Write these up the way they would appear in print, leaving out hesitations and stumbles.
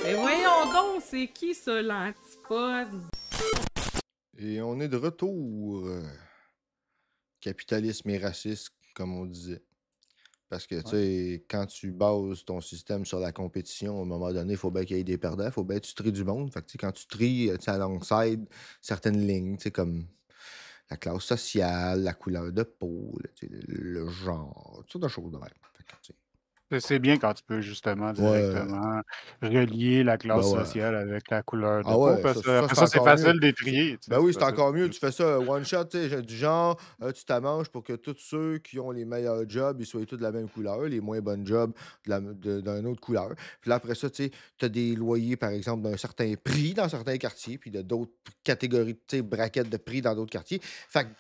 Mais voyons donc, c'est qui ça, l'antipode? Et on est de retour. Capitalisme et racisme, comme on disait. Parce que, tu Ouais. sais, quand tu bases ton système sur la compétition, à un moment donné, il faut bien qu'il y ait des perdants, il faut bien que tu tries du monde. Fait que, tu sais, quand tu tries, tu sais, alongside certaines lignes, tu sais, comme la classe sociale, la couleur de peau, tu sais, le genre, toutes sortes de choses de même. Fait que, tu sais, C'est bien quand tu peux justement ouais, directement relier la ben classe ouais. sociale avec la couleur de Ah peau ouais, parce ça, que ça après c'est ça, c'est encore mieux. facile d'étrier, tu Ben sais, oui, c'est c'est facile encore mieux. de Tu fais ça one shot, tu sais, du genre, tu t'arranges pour que tous ceux qui ont les meilleurs jobs, ils soient tous de la même couleur, les moins bonnes jobs d'une autre couleur. Puis là, après ça, tu sais, tu as des loyers, par exemple, d'un certain prix dans certains quartiers, puis de d'autres catégories, tu sais, braquettes de prix dans d'autres quartiers. Fait que,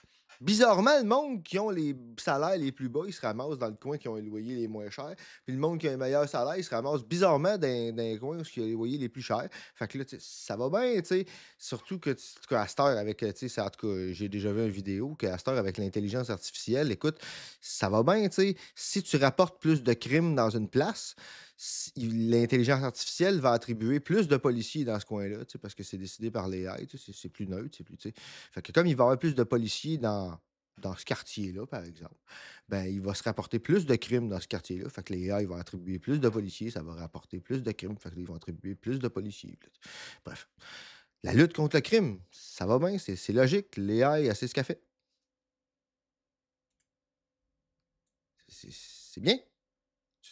bizarrement, le monde qui ont les salaires les plus bas, ils se ramassent dans le coin qui ont les loyers les moins chers. Puis le monde qui a un meilleur salaire, il se ramasse bizarrement dans les coins où il y a les loyers les plus chers. Fait que là, tu sais, ça va bien, tu sais. Surtout que, à cette heure, avec, tu sais, en tout cas, j'ai déjà vu une vidéo qu'à cette heure, avec l'intelligence artificielle, écoute, ça va bien, tu sais. Si tu rapportes plus de crimes dans une place, l'intelligence artificielle va attribuer plus de policiers dans ce coin-là, tu sais, parce que c'est décidé par l'AI, tu sais, c'est plus neutre, c'est plus, tu sais. Fait que comme il va y avoir plus de policiers dans ce quartier-là, par exemple, ben, il va se rapporter plus de crimes dans ce quartier-là. Fait que les AI vont attribuer plus de policiers, ça va rapporter plus de crimes. Fait qu'ils vont attribuer plus de policiers. Bref. La lutte contre le crime, ça va bien, c'est logique. L'AI, elle sait ce qu'elle fait. C'est bien.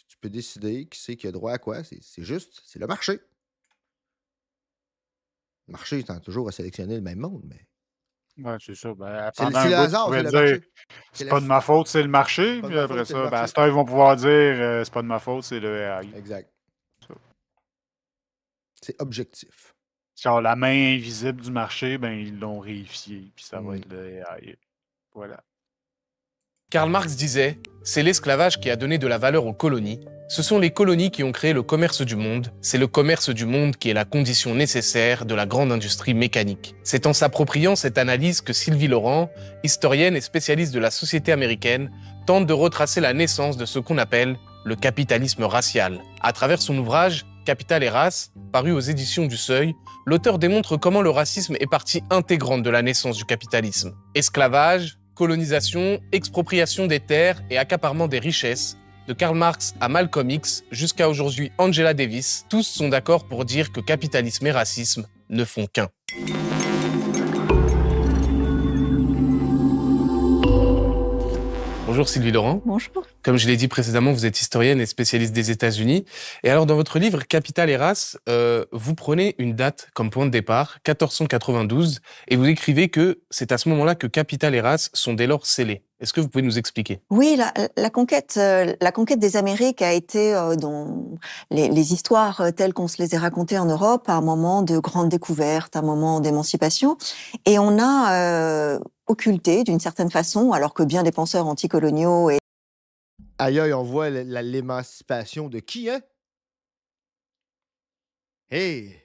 Tu peux décider qui c'est qui a droit à quoi. C'est juste, c'est le marché. Le marché tend toujours à sélectionner le même monde, mais ouais, c'est ça. Ben, c'est le, pendant c'est un le bout, tu hasard, c'est pourrais le dire: marché. C'est «C'est la, pas de c'est ma faute, c'est le marché», pas de puis ma après faute, c'est le ça, ben, à marché. cette heure, ils vont pouvoir dire: «C'est pas de ma faute, c'est le AI». Exact. Ça. C'est objectif. Genre la main invisible du marché, ben, ils l'ont réifié, puis ça va Hmm. être le AI. Voilà. Karl Marx disait: c'est l'esclavage qui a donné de la valeur aux colonies. Ce sont les colonies qui ont créé le commerce du monde. C'est le commerce du monde qui est la condition nécessaire de la grande industrie mécanique. C'est en s'appropriant cette analyse que Sylvie Laurent, historienne et spécialiste de la société américaine, tente de retracer la naissance de ce qu'on appelle le capitalisme racial. À travers son ouvrage Capital et race, paru aux éditions du Seuil, l'auteur démontre comment le racisme est partie intégrante de la naissance du capitalisme. Esclavage, colonisation, expropriation des terres et accaparement des richesses, de Karl Marx à Malcolm X jusqu'à aujourd'hui Angela Davis, tous sont d'accord pour dire que capitalisme et racisme ne font qu'un. Bonjour Sylvie Laurent. Bonjour. Comme je l'ai dit précédemment, vous êtes historienne et spécialiste des États-Unis. Et alors, dans votre livre Capital et race, vous prenez une date comme point de départ, 1492, et vous écrivez que c'est à ce moment-là que Capital et race sont dès lors scellés. Est-ce que vous pouvez nous expliquer? Oui, la conquête des Amériques a été, dans les histoires telles qu'on se les est racontées en Europe, un moment de grande découverte, un moment d'émancipation. Et on a occulté, d'une certaine façon, alors que bien des penseurs anticoloniaux et Aïe, aïe, on voit l'émancipation de qui, hein? Hey!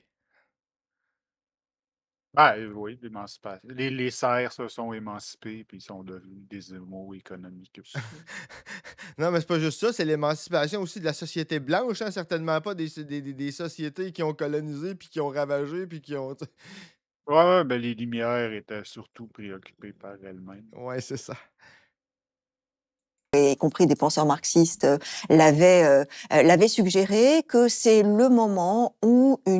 Ah, oui, l'émancipation. Les serfs se sont émancipés, puis ils sont devenus des émaux économiques aussi. Non, mais c'est pas juste ça, c'est l'émancipation aussi de la société blanche, hein, certainement pas des sociétés qui ont colonisé, puis qui ont ravagé, puis qui ont... Ouais, ben les Lumières étaient surtout préoccupées par elles-mêmes. Ouais, c'est ça. y compris des penseurs marxistes, l'avaient suggéré, que c'est le moment où un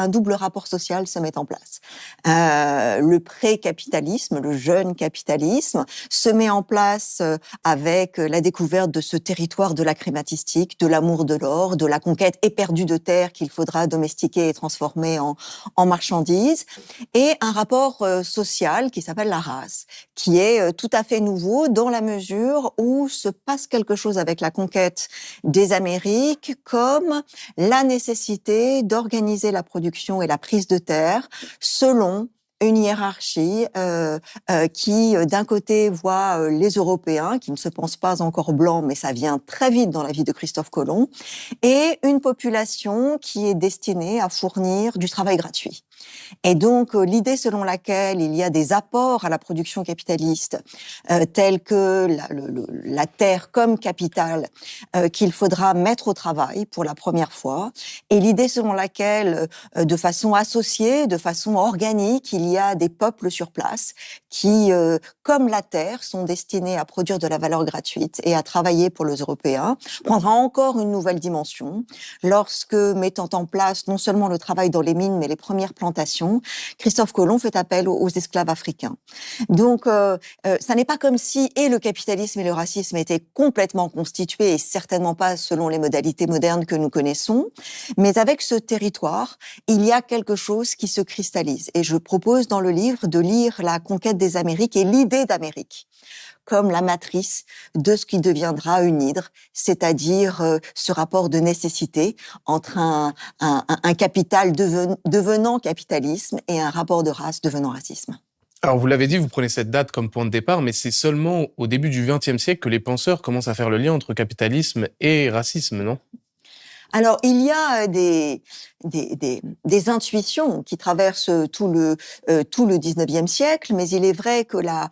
double rapport social se met en place. Le pré-capitalisme, le jeune capitalisme, se met en place avec la découverte de ce territoire de la crématistique, de l'amour de l'or, de la conquête éperdue de terre qu'il faudra domestiquer et transformer en marchandises, et un rapport social qui s'appelle la race, qui est tout à fait nouveau dans la mesure où se passe quelque chose avec la conquête des Amériques, comme la nécessité d'organiser la production et la prise de terre selon une hiérarchie qui, d'un côté, voit les Européens, qui ne se pensent pas encore blancs, mais ça vient très vite dans la vie de Christophe Colomb, et une population qui est destinée à fournir du travail gratuit. Et donc, l'idée selon laquelle il y a des apports à la production capitaliste, tels que la terre comme capital, qu'il faudra mettre au travail pour la première fois, et l'idée selon laquelle, de façon associée, de façon organique, il y a des peuples sur place qui, comme la terre, sont destinés à produire de la valeur gratuite et à travailler pour les Européens, prendra encore une nouvelle dimension lorsque, mettant en place non seulement le travail dans les mines, mais les premières plantations, Christophe Colomb fait appel aux esclaves africains. Donc, ça n'est pas comme si et le capitalisme et le racisme étaient complètement constitués, et certainement pas selon les modalités modernes que nous connaissons, mais avec ce territoire, il y a quelque chose qui se cristallise. Et je propose dans le livre de lire La conquête des Amériques et l'idée d'Amérique comme la matrice de ce qui deviendra une hydre, c'est-à-dire ce rapport de nécessité entre un capital devenant capitalisme et un rapport de race devenant racisme. Alors, vous l'avez dit, vous prenez cette date comme point de départ, mais c'est seulement au début du XXe siècle que les penseurs commencent à faire le lien entre capitalisme et racisme, non ? Alors, il y a des intuitions qui traversent tout le 19e siècle, mais il est vrai que la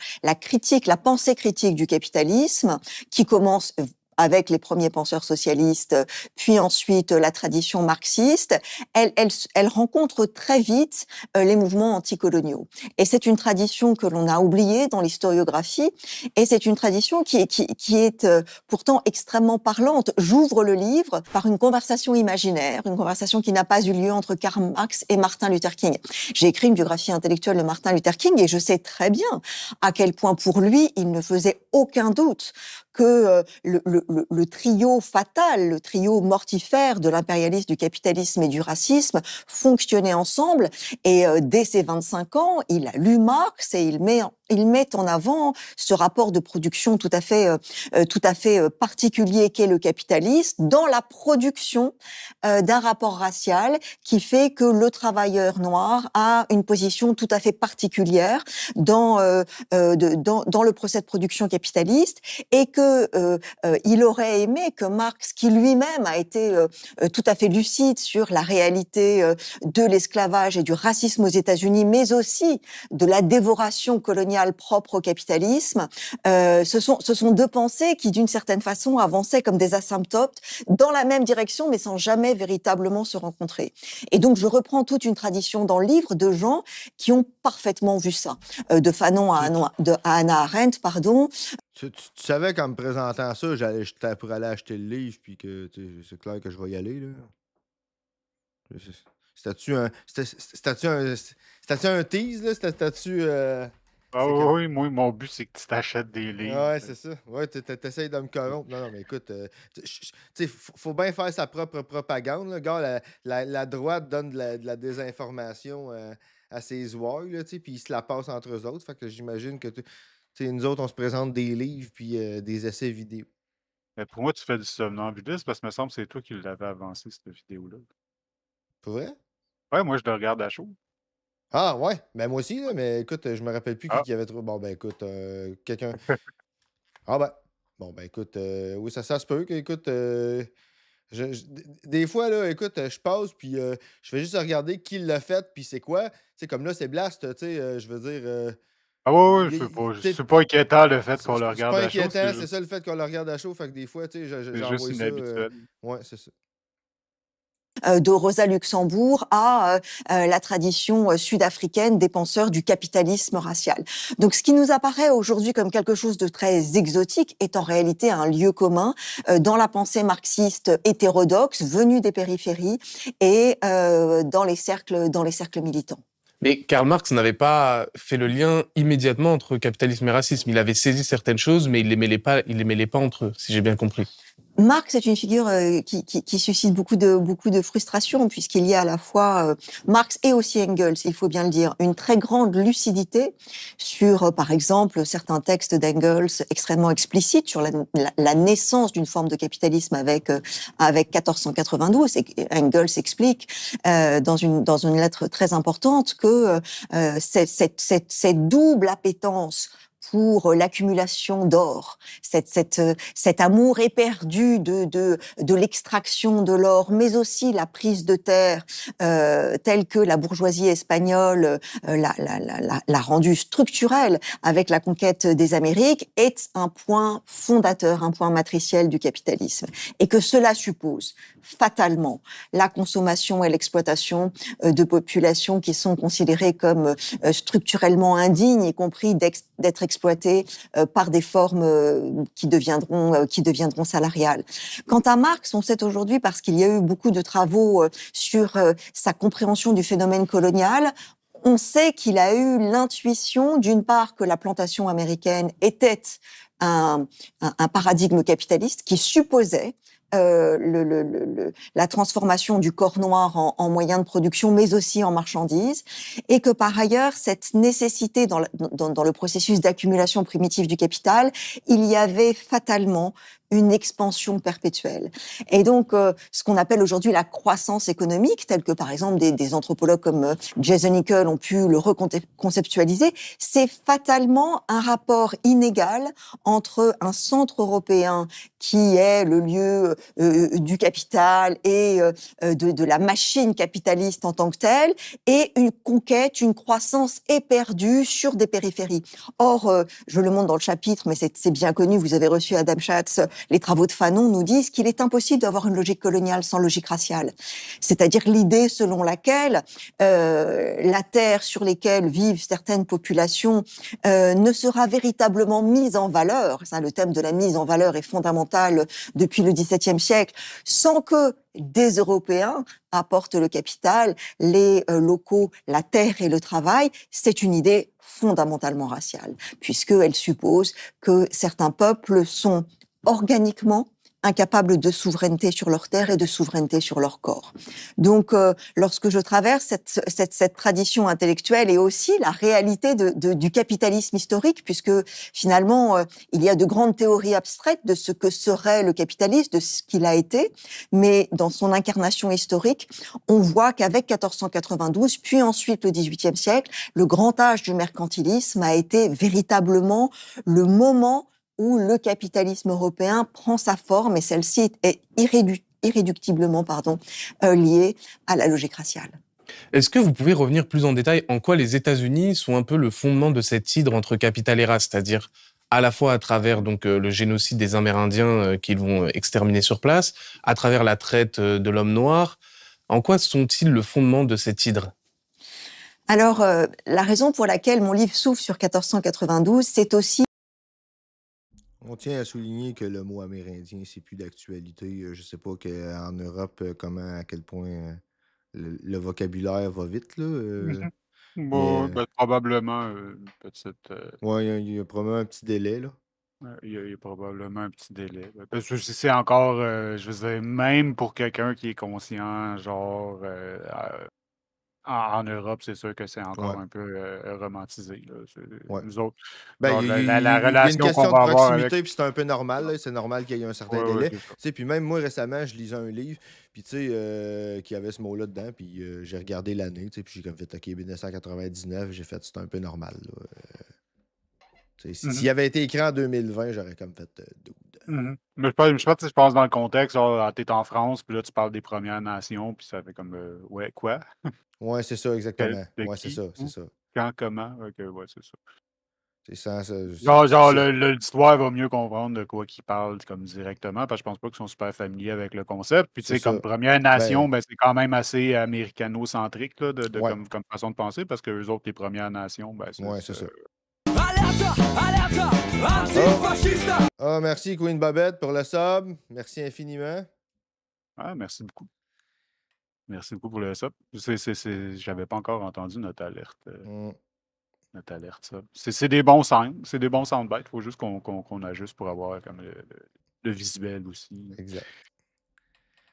pensée critique du capitalisme, qui commence avec les premiers penseurs socialistes, puis ensuite la tradition marxiste, elle rencontre très vite les mouvements anticoloniaux. Et c'est une tradition que l'on a oubliée dans l'historiographie, et c'est une tradition qui est pourtant extrêmement parlante. J'ouvre le livre par une conversation imaginaire, une conversation qui n'a pas eu lieu entre Karl Marx et Martin Luther King. J'ai écrit une biographie intellectuelle de Martin Luther King, et je sais très bien à quel point pour lui, il ne faisait aucun doute que le trio fatal, le trio mortifère de l'impérialisme, du capitalisme et du racisme fonctionnait ensemble. Et dès ses 25 ans, il a lu Marx et il met en avant ce rapport de production tout à fait particulier qu'est le capitalisme dans la production d'un rapport racial qui fait que le travailleur noir a une position tout à fait particulière dans le procès de production capitaliste, et que il aurait aimé que Marx, qui lui-même a été tout à fait lucide sur la réalité de l'esclavage et du racisme aux États-Unis, mais aussi de la dévoration coloniale propre au capitalisme, ce sont deux pensées qui, d'une certaine façon, avançaient comme des asymptotes dans la même direction, mais sans jamais véritablement se rencontrer. Et donc, je reprends toute une tradition dans le livre de gens qui ont parfaitement vu ça. De Fanon à Hannah Arendt, pardon. Tu savais qu'en me présentant ça, j'étais pour aller acheter le livre, puis que c'est clair que je vais y aller, là. C'était-tu un tease, là? C'était-tu... Ah c'est que... oui, moi, mon but, c'est que tu t'achètes des livres. Ouais, c'est ça. Ouais, t'essayes de me corrompre. Non, mais écoute, faut bien faire sa propre propagande, là. Gars, la droite donne de la désinformation à ses ouailles, là, puis ils se la passent entre eux autres. Fait que j'imagine que nous autres, on se présente des livres puis des essais vidéo. Mais pour moi, tu fais du somnambulisme parce que me semble que c'est toi qui l'avais avancé, cette vidéo-là. Pas vrai? Ouais, moi, je le regarde à chaud. Ah, ouais. Ben, moi aussi, là, mais écoute, je me rappelle plus Ah, qui avait trouvé. Bon, ben, écoute, quelqu'un. Ah, ben. Bon, ben, écoute, oui, ça se peut que, écoute, des fois, là, écoute, je passe, puis je fais juste regarder qui l'a fait, puis c'est quoi. Tu sais, comme là, c'est Blast, tu sais, je veux dire. ah ouais, C'est c'est pas inquiétant le fait qu'on le regarde pas à chaud, inquiétant, c'est ça le fait qu'on le regarde à chaud. Fait que des fois, tu sais, c'est juste j'envoie une ça. habitude. Ouais, c'est ça. De Rosa Luxembourg à la tradition sud-africaine des penseurs du capitalisme racial. Donc, ce qui nous apparaît aujourd'hui comme quelque chose de très exotique est en réalité un lieu commun dans la pensée marxiste hétérodoxe venue des périphéries et dans les cercles militants. Mais Karl Marx n'avait pas fait le lien immédiatement entre capitalisme et racisme. Il avait saisi certaines choses, mais il les mêlait pas entre eux, si j'ai bien compris. Marx est une figure qui suscite beaucoup de frustration, puisqu'il y a à la fois Marx et aussi Engels, il faut bien le dire, une très grande lucidité sur, par exemple, certains textes d'Engels extrêmement explicites sur la naissance d'une forme de capitalisme avec 1492. Et Engels explique dans une lettre très importante que cette double appétence pour l'accumulation d'or, cet amour éperdu de l'extraction de l'or, mais aussi la prise de terre telle que la bourgeoisie espagnole l'a rendue structurelle avec la conquête des Amériques, est un point fondateur, un point matriciel du capitalisme. Et que cela suppose fatalement la consommation et l'exploitation de populations qui sont considérées comme structurellement indignes, y compris d'être exploitées par des formes qui deviendront salariales. Quant à Marx, on sait aujourd'hui, parce qu'il y a eu beaucoup de travaux sur sa compréhension du phénomène colonial, on sait qu'il a eu l'intuition, d'une part, que la plantation américaine était un paradigme capitaliste qui supposait la transformation du corps noir en moyen de production, mais aussi en marchandises, et que par ailleurs, cette nécessité dans le processus d'accumulation primitive du capital, il y avait fatalement une expansion perpétuelle. Et donc, ce qu'on appelle aujourd'hui la croissance économique, telle que par exemple des anthropologues comme Jason Hickel ont pu le reconceptualiser, c'est fatalement un rapport inégal entre un centre européen qui est le lieu du capital et de la machine capitaliste en tant que telle, et une conquête, une croissance éperdue sur des périphéries. Or, je le montre dans le chapitre, mais c'est bien connu, vous avez reçu Adam Schatz, les travaux de Fanon nous disent qu'il est impossible d'avoir une logique coloniale sans logique raciale. C'est-à-dire l'idée selon laquelle la terre sur laquelle vivent certaines populations ne sera véritablement mise en valeur. Ça, le thème de la mise en valeur est fondamental depuis le XVIIe siècle, sans que des Européens apportent le capital, les locaux, la terre et le travail. C'est une idée fondamentalement raciale, puisqu'elle suppose que certains peuples sont organiquement incapables de souveraineté sur leur terre et de souveraineté sur leur corps. Donc, lorsque je traverse cette tradition intellectuelle et aussi la réalité du capitalisme historique, puisque finalement, il y a de grandes théories abstraites de ce que serait le capitalisme, de ce qu'il a été, mais dans son incarnation historique, on voit qu'avec 1492, puis ensuite le XVIIIe siècle, le grand âge du mercantilisme a été véritablement le moment où le capitalisme européen prend sa forme, et celle-ci est irréductiblement liée à la logique raciale. Est-ce que vous pouvez revenir plus en détail en quoi les États-Unis sont un peu le fondement de cette hydre entre capital et race, c'est-à-dire à la fois à travers le génocide des Amérindiens qu'ils vont exterminer sur place, à travers la traite de l'homme noir. En quoi sont-ils le fondement de cette hydre? Alors, la raison pour laquelle mon livre s'ouvre sur 1492, c'est aussi... On tient à souligner que le mot amérindien, c'est plus d'actualité. Je sais pas en Europe, à quel point le vocabulaire va vite, là. Bon, Mais probablement une petite. ouais, il y a probablement un petit délai, là. Il y a probablement un petit délai. Parce que c'est encore, je veux dire, même pour quelqu'un qui est conscient, genre, en Europe, c'est sûr que c'est encore Ouais, un peu romantisé, là. ouais. Nous autres, Ben, genre, il y a une relation qu'on question de va avoir avec. proximité, puis c'est un peu normal, là. C'est normal qu'il y ait un certain Ouais, ouais, délai. c'est ça. Tu sais, puis même moi, récemment, je lisais un livre, puis tu sais, qui avait ce mot-là dedans, puis j'ai regardé l'année, tu sais, puis j'ai comme fait, OK, 1999, j'ai fait, c'est un peu normal, là. Tu sais, s'il Mhm. avait été écrit en 2020, j'aurais comme fait, dude. Mhm. Mais je pense dans le contexte, genre, t'es en France, puis là, tu parles des Premières Nations, puis ça fait comme, ouais, quoi? Ouais, c'est ça, exactement. De Ouais, c'est qui? ça, c'est Où? ça. Quand? Comment? Ok, ouais, c'est ça. C'est ça, Genre l'histoire va mieux comprendre de quoi qu'ils parlent comme directement, parce que je pense pas qu'ils sont super familiers avec le concept. Puis tu c'est sais, comme ça. Première Ben, Nation, ben, c'est quand même assez américano-centrique là, ouais, comme façon de penser, parce que eux autres, les Premières Nations, ben, ouais, c'est ça. Alerta, alerta, Oh, antifascista! merci Queen Babette pour le sub. Merci infiniment. Ah, merci beaucoup. Merci beaucoup pour le sub. J'avais pas encore entendu Mm, notre alerte, ça. C'est des bons signes, c'est des bons soundbites. Il faut juste qu'on ajuste pour avoir comme le visuel aussi. exact.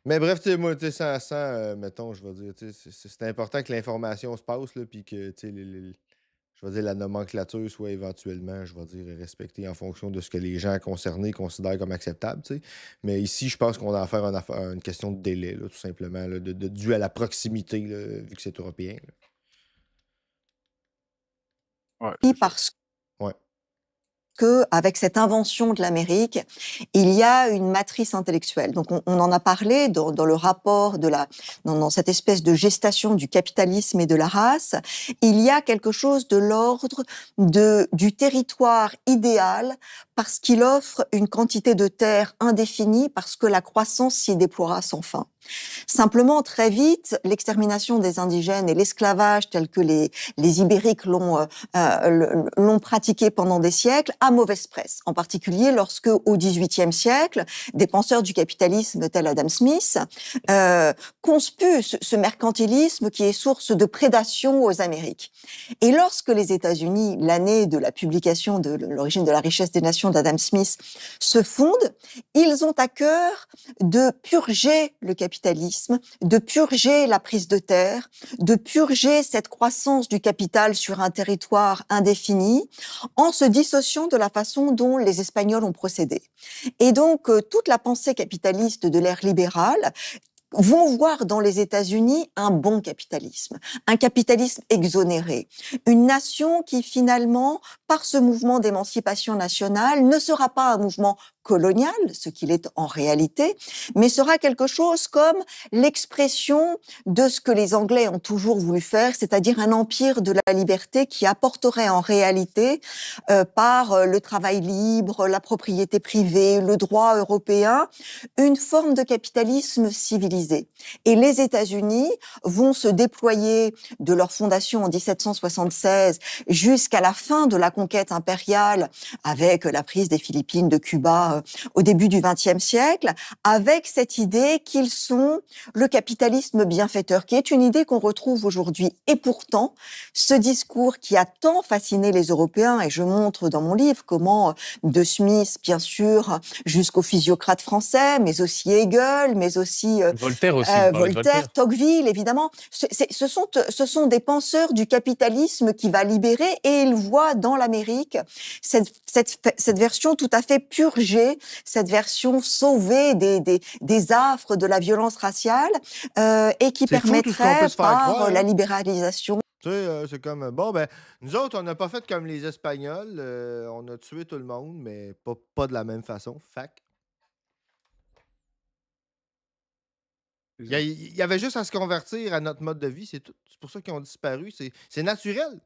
Mais bref, tu sais, moi, tu sais, mettons, je vais dire, tu sais, c'est important que l'information se passe, là, puis que, tu sais, je vais dire, la nomenclature soit éventuellement, je vais dire, respectée en fonction de ce que les gens concernés considèrent comme acceptable, tu sais. Mais ici, je pense qu'on a affaire à une question de délai, là, tout simplement, là, dû à la proximité, là, vu que c'est européen, là. Ouais, c'est ça. parce Ouais. que, avec cette invention de l'Amérique, il y a une matrice intellectuelle. Donc, on en a parlé dans le rapport dans cette espèce de gestation du capitalisme et de la race. Il y a quelque chose de l'ordre du territoire idéal parce qu'il offre une quantité de terre indéfinie, parce que la croissance s'y déploiera sans fin. Simplement, très vite, l'extermination des indigènes et l'esclavage tel que les Ibériques l'ont pratiqué pendant des siècles a mauvaise presse. En particulier lorsque, au XVIIIe siècle, des penseurs du capitalisme tels Adam Smith conspuent ce mercantilisme qui est source de prédation aux Amériques. Et lorsque les États-Unis, l'année de la publication de l'origine de la richesse des nations d'Adam Smith, se fondent, ils ont à cœur de purger le capitalisme, de purger la prise de terre, de purger cette croissance du capital sur un territoire indéfini, en se dissociant de la façon dont les Espagnols ont procédé. Et donc, toute la pensée capitaliste de l'ère libérale vont voir dans les États-Unis un bon capitalisme, un capitalisme exonéré, une nation qui finalement, par ce mouvement d'émancipation nationale, ne sera pas un mouvement colonial, ce qu'il est en réalité, mais sera quelque chose comme l'expression de ce que les Anglais ont toujours voulu faire, c'est-à-dire un empire de la liberté qui apporterait en réalité, par le travail libre, la propriété privée, le droit européen, une forme de capitalisme civilisé. Et les États-Unis vont se déployer de leur fondation en 1776 jusqu'à la fin de la conquête impériale, avec la prise des Philippines, de Cuba, au début du XXe siècle, avec cette idée qu'ils sont le capitalisme bienfaiteur, qui est une idée qu'on retrouve aujourd'hui. Et pourtant, ce discours qui a tant fasciné les Européens, et je montre dans mon livre comment, de Smith, bien sûr, jusqu'aux physiocrates français, mais aussi Hegel, mais aussi Voltaire aussi, on parlait de Voltaire. Tocqueville, évidemment, ce sont des penseurs du capitalisme qui va libérer, et ils voient dans l'Amérique cette version tout à fait purgée, cette version sauvée des affres de la violence raciale, et qui C'est fou tout ce qu'on peut permettrait, se faire par croire, la hein. libéralisation. Tu sais, c'est comme, bon, ben, nous autres, on n'a pas fait comme les Espagnols. On a tué tout le monde, mais pas de la même façon. Fac. Il y avait juste à se convertir à notre mode de vie, c'est tout. C'est pour ça qu'ils ont disparu. C'est naturel.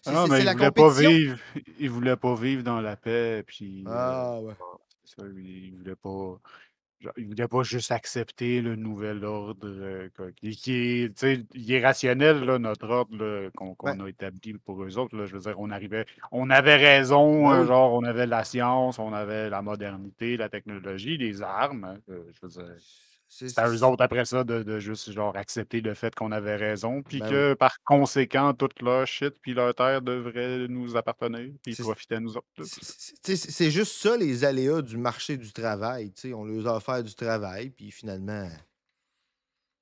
Ah non, mais C'est il la voulait pas compétition. vivre. Il voulait pas vivre dans la paix, puis Ah, ouais. c'est ça, il voulait pas. Genre, il voulait pas juste accepter le nouvel ordre qui est, tu sais, il est rationnel, là, notre ordre là, qu'on Ouais. a établi pour eux autres. Là, je veux dire, on avait raison, Ben oui. genre, on avait la science, on avait la modernité, la technologie, les armes. Hein, je veux dire, c'est à eux autres après ça de juste genre accepter le fait qu'on avait raison, puis Ben oui. que par conséquent, toute leur shit puis leur terre devrait nous appartenir, puis C'est profiter à nous autres. Là. c'est juste ça, les aléas du marché du travail. Tu sais, on leur a offert du travail, puis finalement,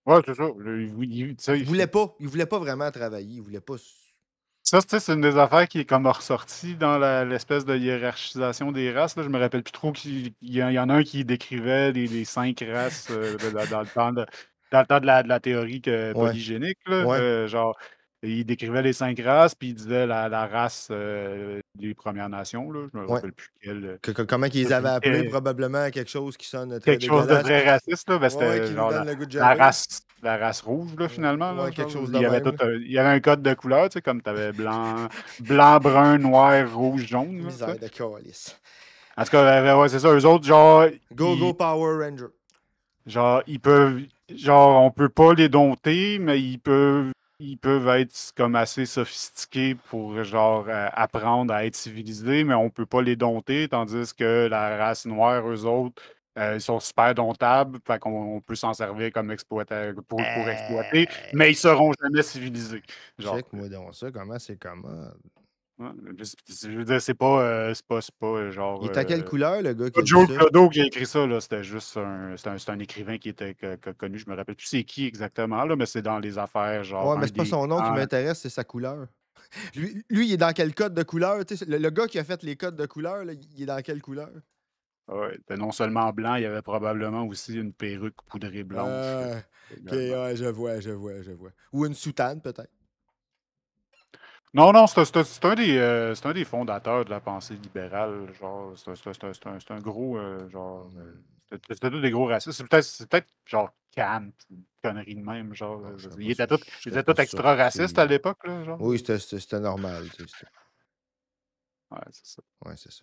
Ouais, c'est ça. Tu sais, ils voulaient pas vraiment travailler. Ils voulaient pas. ça, tu sais, c'est une des affaires qui est comme ressortie dans l'espèce de hiérarchisation des races. Là. Je me rappelle plus trop qu'il y en a un qui décrivait les 5 races dans le temps de la théorie Ouais. polygénique. Là, Ouais. genre, il décrivait les 5 races, puis il disait la race des Premières Nations. Là, je me Ouais. rappelle plus quelle. Comment qu'ils avaient appelé, probablement quelque chose qui sonne très Quelque chose de dégueulasse. très raciste, là, ben, Ouais, c'était qui nous genre donne le goût de la gerber. race rouge, là, finalement. Là, Ouais, quelque genre, chose il de y avait même. il y avait un code de couleur, tu sais, comme tu avais blanc, brun, noir, rouge, jaune. Là, tu sais. Misère de calice. En tout cas, ouais, c'est ça. Eux autres, genre, Go Power Ranger. genre, ils peuvent. Genre, on peut pas les dompter, mais ils peuvent être comme assez sophistiqués pour genre apprendre à être civilisés, mais on peut pas les dompter, tandis que la race noire, eux autres, ils sont super domptables, fait qu'on peut s'en servir comme pour exploiter, mais ils seront jamais civilisés. Genre, Check-moi donc ça, comment c'est commode. ouais, je veux dire, c'est pas genre. Il est à quelle couleur, le gars qui Pas a dit Joe ça? Clodo qui a écrit ça, là. C'était juste c'est un écrivain qui était connu. Je me rappelle plus c'est qui exactement, là, mais c'est dans les affaires, genre Ouais, mais un c'est pas des son nom qui grands. m'intéresse, c'est sa couleur. Lui, il est dans quel code de couleur? Tu sais, le gars qui a fait les codes de couleur, là, il est dans quelle couleur? Ouais, était non seulement blanc, il y avait probablement aussi une perruque poudrée blanche. Ok, Également. ouais, je vois. Ou une soutane, peut-être. Non, c'est un des fondateurs de la pensée libérale. Genre, c'est un gros. C'était tous des gros racistes. C'est peut-être genre Kant, une connerie de même. Genre, Non, je ils serais étaient pas tous extra racistes à surpris. l'époque, là, genre. Oui, c'était normal. Ouais, c'est ça. Ouais, c'est ça.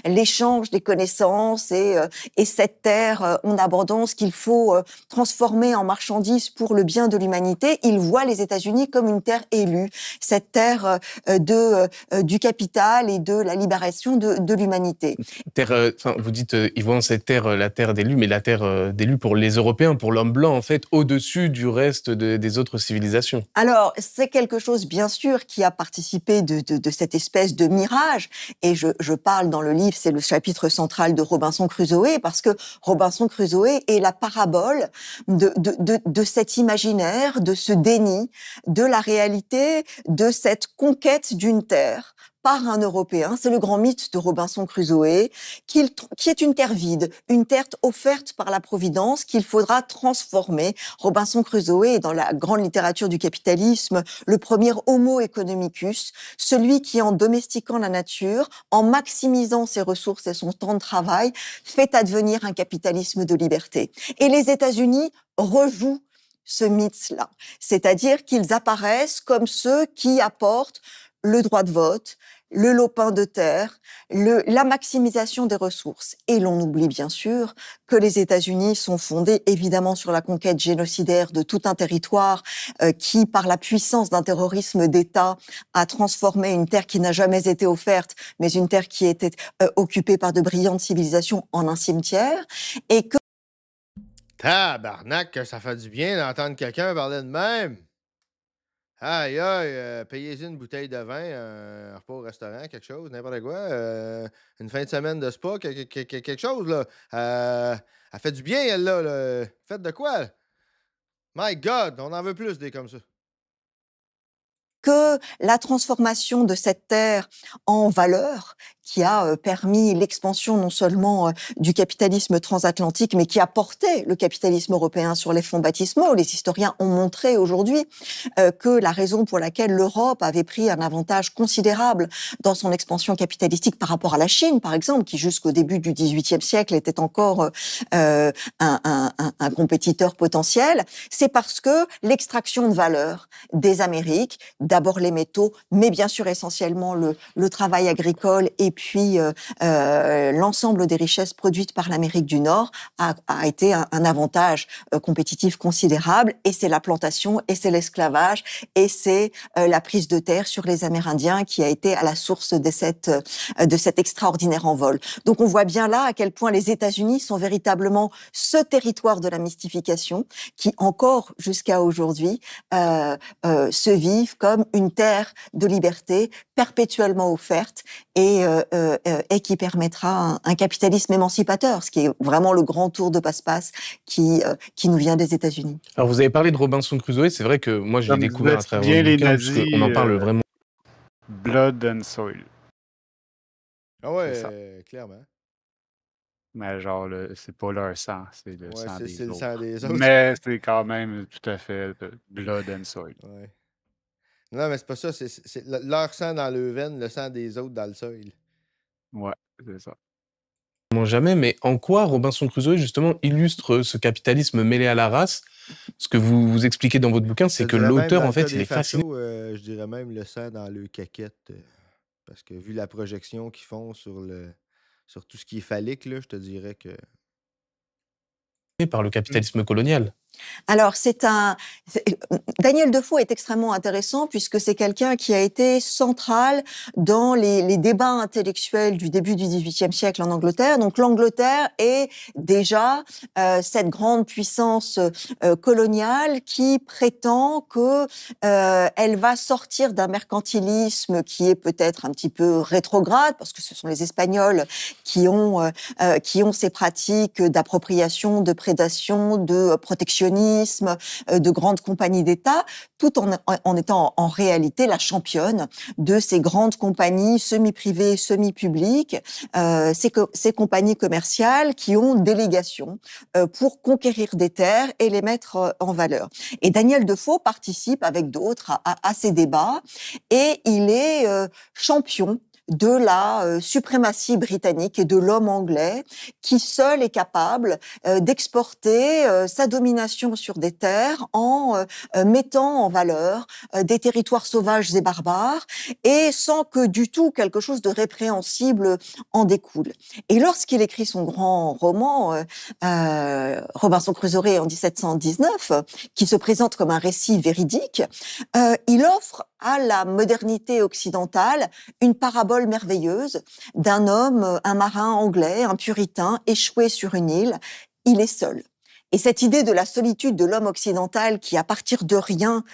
Et l'échange des connaissances et cette terre en abondance qu'il faut transformer en marchandises pour le bien de l'humanité, il voit les États-Unis comme une terre élue, cette terre du capital et de la libération de l'humanité. Vous dites, ils voient dans cette terre la terre d'élus, mais la terre d'élus pour les Européens, pour l'homme blanc, en fait, au-dessus du reste des autres civilisations. Alors, c'est quelque chose, bien sûr, qui a participé de cette espèce de mirage. Et je parle dans le livre, c'est le chapitre central de Robinson Crusoe, parce que Robinson Crusoe est la parabole de cet imaginaire, de ce déni, de la réalité, de cette conquête d'une terre par un Européen. C'est le grand mythe de Robinson Crusoe, qui est une terre vide, une terre offerte par la Providence qu'il faudra transformer. Robinson Crusoe est dans la grande littérature du capitalisme le premier homo economicus, celui qui, en domestiquant la nature, en maximisant ses ressources et son temps de travail, fait advenir un capitalisme de liberté. Et les États-Unis rejouent ce mythe-là, c'est-à-dire qu'ils apparaissent comme ceux qui apportent le droit de vote, le lopin de terre, la maximisation des ressources. Et l'on oublie bien sûr que les États-Unis sont fondés évidemment sur la conquête génocidaire de tout un territoire qui, par la puissance d'un terrorisme d'État, a transformé une terre qui n'a jamais été offerte, mais une terre qui était occupée par de brillantes civilisations en un cimetière. Et que... Tabarnak, que ça fait du bien d'entendre quelqu'un parler de même. Aïe, aïe, payez-y une bouteille de vin, un repas au restaurant, quelque chose, n'importe quoi. Une fin de semaine de spa, quelque chose, là. Elle fait du bien, elle, là. Faites de quoi? My God, on en veut plus des comme ça. Que la transformation de cette terre en valeur, qui a permis l'expansion non seulement du capitalisme transatlantique, mais qui a porté le capitalisme européen sur les fonds baptismaux. Les historiens ont montré aujourd'hui que la raison pour laquelle l'Europe avait pris un avantage considérable dans son expansion capitalistique par rapport à la Chine, par exemple, qui jusqu'au début du XVIIIe siècle était encore un compétiteur potentiel, c'est parce que l'extraction de valeur des Amériques, d'abord les métaux, mais bien sûr essentiellement le travail agricole et puis l'ensemble des richesses produites par l'Amérique du Nord a été un avantage compétitif considérable. Et c'est la plantation, et c'est l'esclavage, et c'est la prise de terre sur les Amérindiens qui a été à la source de cet extraordinaire envol. Donc on voit bien là à quel point les États-Unis sont véritablement ce territoire de la mystification qui encore jusqu'à aujourd'hui se vivent comme une terre de liberté perpétuellement offerte et qui permettra un capitalisme émancipateur, ce qui est vraiment le grand tour de passe-passe qui nous vient des États-Unis. Alors vous avez parlé de Robinson Crusoe, c'est vrai que moi je l'ai découvert à travers bien le les bouquin, parce nazis, qu'on en parle vraiment. Blood and Soil. Ah ouais, clairement. Mais genre, c'est pas leur sang, c'est le Ouais, sang c'est des le autres. sang des autres. Mais c'est quand même tout à fait Blood and Soil. Ouais. Non, mais c'est pas ça. C'est leur sang dans le veine, le sang des autres dans le soil. Ouais, c'est ça. Jamais, mais en quoi Robinson Crusoe justement illustre ce capitalisme mêlé à la race? Ce que vous expliquez dans votre bouquin, c'est Je que dirais même, l'auteur dans en le cas fait il des est fasciné. fachos, je dirais même le sang dans le caquette. Parce que vu la projection qu'ils font sur tout ce qui est phallique, là, je te dirais que. Par le capitalisme colonial. Alors, Daniel Defoe est extrêmement intéressant puisque c'est quelqu'un qui a été central dans les débats intellectuels du début du XVIIIe siècle en Angleterre. Donc, l'Angleterre est déjà cette grande puissance coloniale qui prétend que elle va sortir d'un mercantilisme qui est peut-être un petit peu rétrograde parce que ce sont les Espagnols qui ont ces pratiques d'appropriation, de prédation, de protectionnisme protectionnisme de grandes compagnies d'État, tout en étant en réalité la championne de ces grandes compagnies semi-privées, semi-publiques, ces compagnies commerciales qui ont délégation pour conquérir des terres et les mettre en valeur. Et Daniel Defoe participe avec d'autres à ces débats et il est champion de la suprématie britannique et de l'homme anglais qui seul est capable d'exporter sa domination sur des terres en mettant en valeur des territoires sauvages et barbares et sans que du tout quelque chose de répréhensible en découle. Et lorsqu'il écrit son grand roman Robinson Crusoe en 1719, qui se présente comme un récit véridique, il offre à la modernité occidentale une parabole merveilleuse d'un homme, un marin anglais, un puritain, échoué sur une île. Il est seul. Et cette idée de la solitude de l'homme occidental qui, à partir de rien,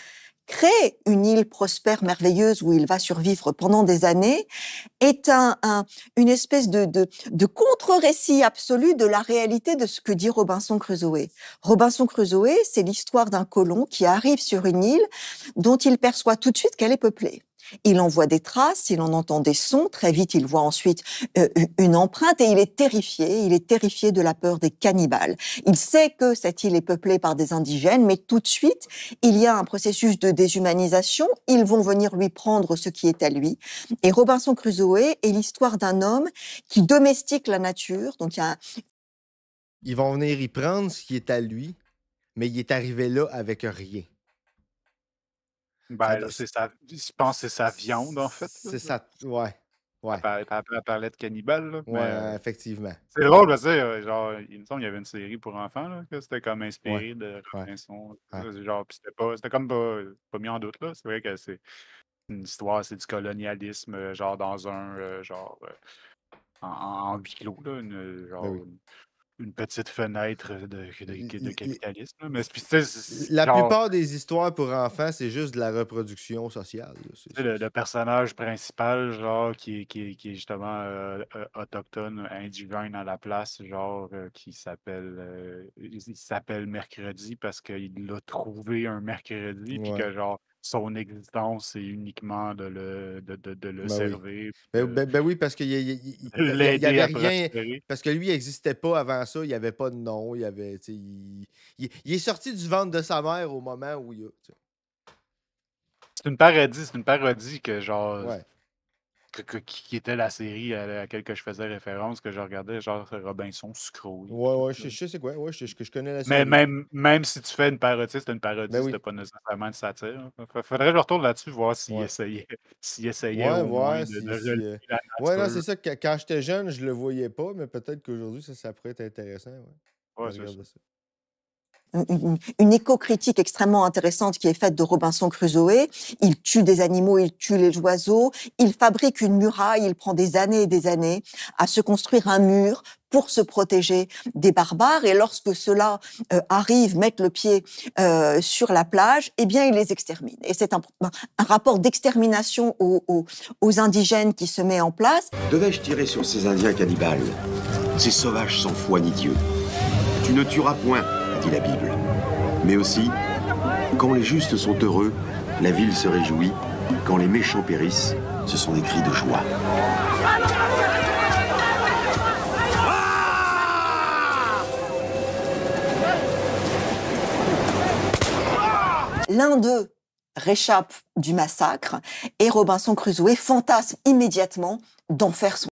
crée une île prospère, merveilleuse, où il va survivre pendant des années, est une espèce de contre-récit absolu de la réalité de ce que dit Robinson Crusoe. Robinson Crusoe, c'est l'histoire d'un colon qui arrive sur une île dont il perçoit tout de suite qu'elle est peuplée. Il en voit des traces, il en entend des sons, très vite il voit ensuite une empreinte et il est terrifié de la peur des cannibales. Il sait que cette île est peuplée par des indigènes, mais tout de suite, il y a un processus de déshumanisation, ils vont venir lui prendre ce qui est à lui. Et Robinson Crusoe est l'histoire d'un homme qui domestique la nature, donc il y a Ils vont venir y prendre ce qui est à lui, mais il est arrivé là avec rien. Ben là, je pense que c'est sa viande, en fait. C'est ça, ouais. Elle parlait de cannibale, là. Ouais, effectivement. C'est drôle parce que, genre, il me semble qu'il y avait une série pour enfants, là, que c'était comme inspiré de Robinson. Genre, puis c'était comme pas mis en doute, là. C'est vrai que c'est une histoire, c'est du colonialisme, genre dans un, en huis clos, là, une petite fenêtre de capitalisme. Là. Mais la plupart des histoires pour enfants, c'est juste de la reproduction sociale. Le personnage principal, genre, qui est justement autochtone, indigène à la place, genre, il s'appelle Mercredi parce qu'il l'a trouvé un mercredi, puis que, genre, son existence, c'est uniquement de le servir. Ben oui, parce qu'il y avait rien. Parce que lui, il n'existait pas avant ça, il n'y avait pas de nom. Il est sorti du ventre de sa mère au moment où il a. C'est une parodie que, genre. Qui était la série à laquelle que je faisais référence, que je regardais, genre Robinson Crusoe. Ouais, je sais c'est quoi. Ouais, je connais la mais série. même si tu fais une parodie, c'est une parodie, c'était pas nécessairement une satire. Faudrait que je retourne là-dessus, voir s'il essayait au moins de la nature. Ouais, non, c'est ça. Quand j'étais jeune, je le voyais pas, mais peut-être qu'aujourd'hui, ça pourrait être intéressant. Ouais, c'est ça. Une éco-critique extrêmement intéressante qui est faite de Robinson Crusoe. Il tue des animaux, il tue les oiseaux, il fabrique une muraille, il prend des années et des années à se construire un mur pour se protéger des barbares. Et lorsque ceux-là arrivent, mettent le pied sur la plage, eh bien, il les extermine. Et c'est un rapport d'extermination aux indigènes qui se met en place. Devais-je tirer sur ces Indiens cannibales, ces sauvages sans foi ni Dieu? Tu ne tueras point, dit la Bible. Mais aussi, quand les justes sont heureux, la ville se réjouit. Quand les méchants périssent, ce sont des cris de joie. L'un d'eux réchappe du massacre et Robinson Crusoe fantasme immédiatement d'en faire son.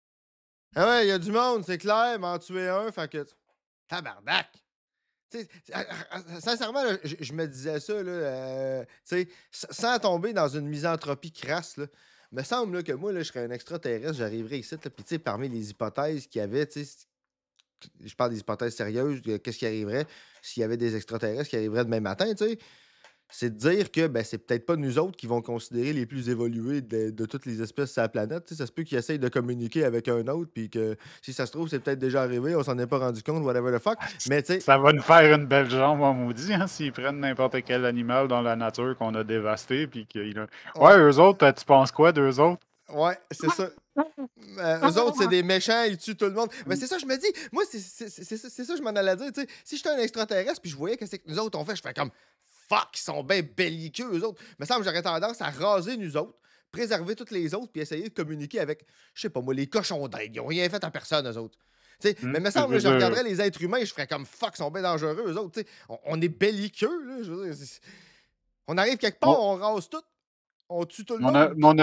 Ah ouais, il y a du monde, c'est clair, m'en tuer un, fait que. Tabarnak! T'sais, sincèrement, là, je me disais ça, là, sans tomber dans une misanthropie crasse, là, me semble là, que moi, là, je serais un extraterrestre, j'arriverais ici, puis parmi les hypothèses qu'il y avait, je parle des hypothèses sérieuses, qu'est-ce qui arriverait s'il y avait des extraterrestres qui arriveraient demain matin, c'est de dire que c'est peut-être pas nous autres qui vont considérer les plus évolués de toutes les espèces sur la planète. Ça se peut qu'ils essayent de communiquer avec un autre, puis que si ça se trouve, c'est peut-être déjà arrivé, on s'en est pas rendu compte, whatever the fuck. Mais ça va nous faire une belle jambe, moi, maudit, s'ils prennent n'importe quel animal dans la nature qu'on a dévasté, puis qu'ils. Ouais, eux autres, tu penses quoi d'eux autres? Ouais, c'est ça. Eux autres, c'est des méchants, ils tuent tout le monde. Mais c'est ça, je me dis, moi, c'est ça, je m'en allais dire. Tu sais, si j'étais un extraterrestre puis je voyais que c'est que nous autres on fait, je fais comme fuck, ils sont bien belliqueux, eux autres. Mais ça, j'aurais tendance à raser nous autres, préserver toutes les autres, puis essayer de communiquer avec, je sais pas moi, les cochons d'Inde. Ils ont rien fait à personne, eux autres. Tu sais, mais me Je semble, veux je dire, regarderais les êtres humains, je ferais comme fuck, ils sont bien dangereux, eux autres. Tu sais, on est belliqueux, là. Je veux dire, on arrive quelque part, mon, on rase tout, on tue tout le mon, monde. mon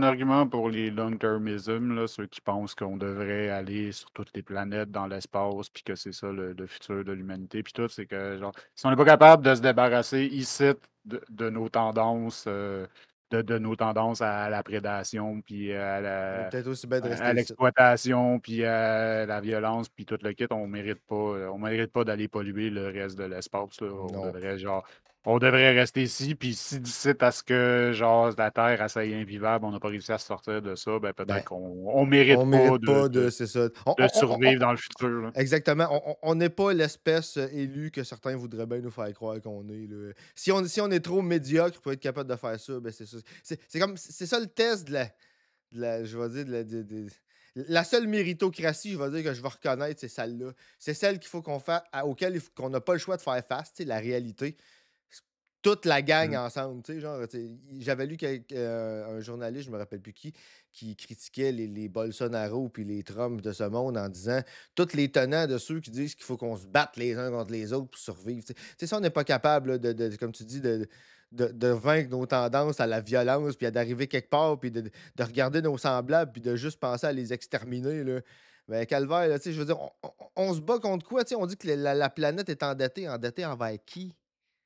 argument pour les long-termism, là, ceux qui pensent qu'on devrait aller sur toutes les planètes dans l'espace, puis que c'est ça le futur de l'humanité, puis tout, c'est que genre, si on n'est pas capable de se débarrasser ici de nos tendances, de nos tendances à la prédation, puis On est peut-être aussi bien de à rester ici. l'exploitation, puis à la violence, puis tout le kit, on mérite pas d'aller polluer le reste de l'espace, là. Non. On devrait rester ici, puis si d'ici à ce que genre la Terre assez invivable, on n'a pas réussi à se sortir de ça, ben Ben, peut-être qu'on mérite on pas mérite pas de. C'est ça. de survivre dans le futur, là. Exactement. On n'est pas l'espèce élue que certains voudraient bien nous faire croire qu'on est. Là. Si on est trop médiocre pour être capable de faire ça, ben c'est ça. C'est ça le test je vais dire, la seule méritocratie, je vais dire, que je vais reconnaître, c'est celle-là. C'est celle qu'il faut qu'on fasse, qu'on n'a pas le choix de faire face, tu sais, la réalité. Toute la gang ensemble, tu sais, genre, j'avais lu un journaliste, je me rappelle plus qui critiquait les Bolsonaro puis les Trump de ce monde en disant tous les tenants de ceux qui disent qu'il faut qu'on se batte les uns contre les autres pour survivre. Tu sais, ça, on n'est pas capable, là, comme tu dis, de vaincre nos tendances à la violence, puis d'arriver quelque part, puis de regarder nos semblables, puis de juste penser à les exterminer, là. Ben, calvaire, là, tu sais, je veux dire, on se bat contre quoi? Tu sais, on dit que la planète est endettée envers qui?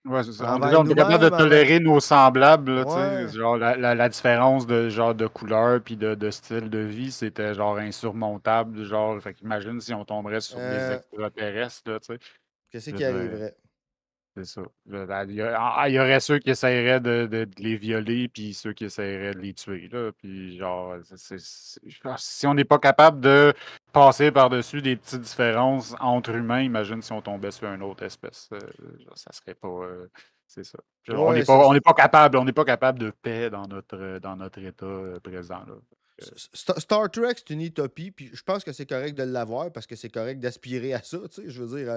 Ouais, c'est ça. Envers Déjà, on est capable de nous-mêmes, tolérer nos semblables, là, tu sais. Ouais. Genre, la différence de genre de couleur puis de style de vie, c'était genre insurmontable. Genre, fait qu'imagine si on tomberait sur des Euh, extraterrestres, là, tu sais. Qu'est-ce Je qui veux dire, arriverait? c'est ça. Il y aurait ceux qui essaieraient de les violer, puis ceux qui essaieraient de les tuer, là. Puis genre, je pense que si on n'est pas capable de passer par-dessus des petites différences entre humains, imagine si on tombait sur une autre espèce. Genre, ça serait pas. C'est ça. Genre, Ouais, on n'est pas capable de paix dans notre état présent, là. Star Trek, c'est une utopie, puis je pense que c'est correct de l'avoir parce que c'est correct d'aspirer à ça, tu sais, je veux dire.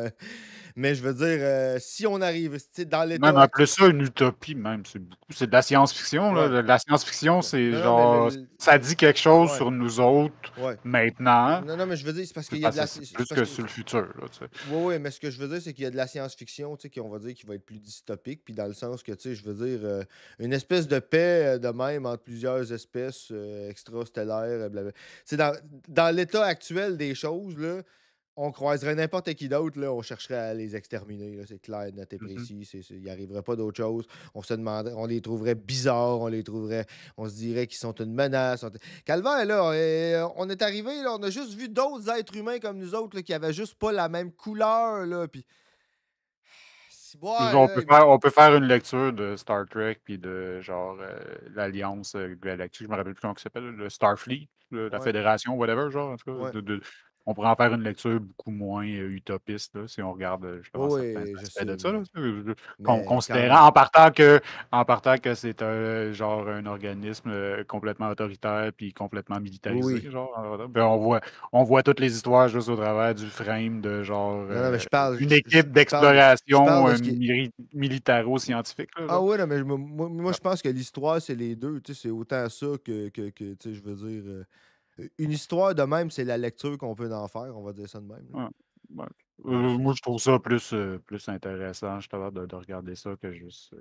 Mais je veux dire, si on arrive, tu sais, dans Même l'état appeler ça une utopie, même, c'est beaucoup. C'est de la science-fiction, là. Ouais. De la science-fiction, c'est Non, non, genre. Ça dit quelque chose ouais, sur nous autres ouais. maintenant. Non, mais je veux dire, c'est parce C'est qu'il y a de la. c'est plus que sur le futur, là, tu sais. Oui, mais ce que je veux dire, c'est qu'il y a de la science-fiction, tu sais, on va dire qui va être plus dystopique, puis dans le sens que, tu sais, je veux dire, une espèce de paix de même entre plusieurs espèces extrastellaires, blablabla. Tu sais, dans l'état actuel des choses, là, on croiserait n'importe qui d'autre, là, on chercherait à les exterminer, là, c'est clair, net et précis, il n'y arriverait pas d'autre chose. On se demanderait, on les trouverait bizarres, on se dirait qu'ils sont une menace. Calvaire, là, on est arrivé, là, on a juste vu d'autres êtres humains comme nous autres, là, qui avaient juste pas la même couleur, là, puis... Si, ouais, là, On peut faire une lecture de Star Trek puis de genre l'Alliance Galactique, je me rappelle plus comment ça s'appelle, le Starfleet, la ouais, Fédération, whatever, genre, en tout cas. ouais. On pourrait en faire une lecture beaucoup moins utopiste, là, si on regarde justement certains Oui, je aspects sais, de ça. Là. mais quand même. Considérant en partant que c'est genre un organisme complètement autoritaire puis complètement militarisé, Oui, oui. genre. Puis on voit toutes les histoires juste au travers du frame de genre Non, mais une équipe je parle d'exploration de ce qui est... militaro-scientifique. Là, Ah genre. ouais, non, mais moi, je pense que l'histoire, c'est les deux. Tu sais, c'est autant ça tu sais, je veux dire... une histoire de même, c'est la lecture qu'on peut en faire, on va dire ça de même. Là. Ouais, ouais. Ouais. Moi, je trouve ça plus intéressant, justement, de regarder ça que juste,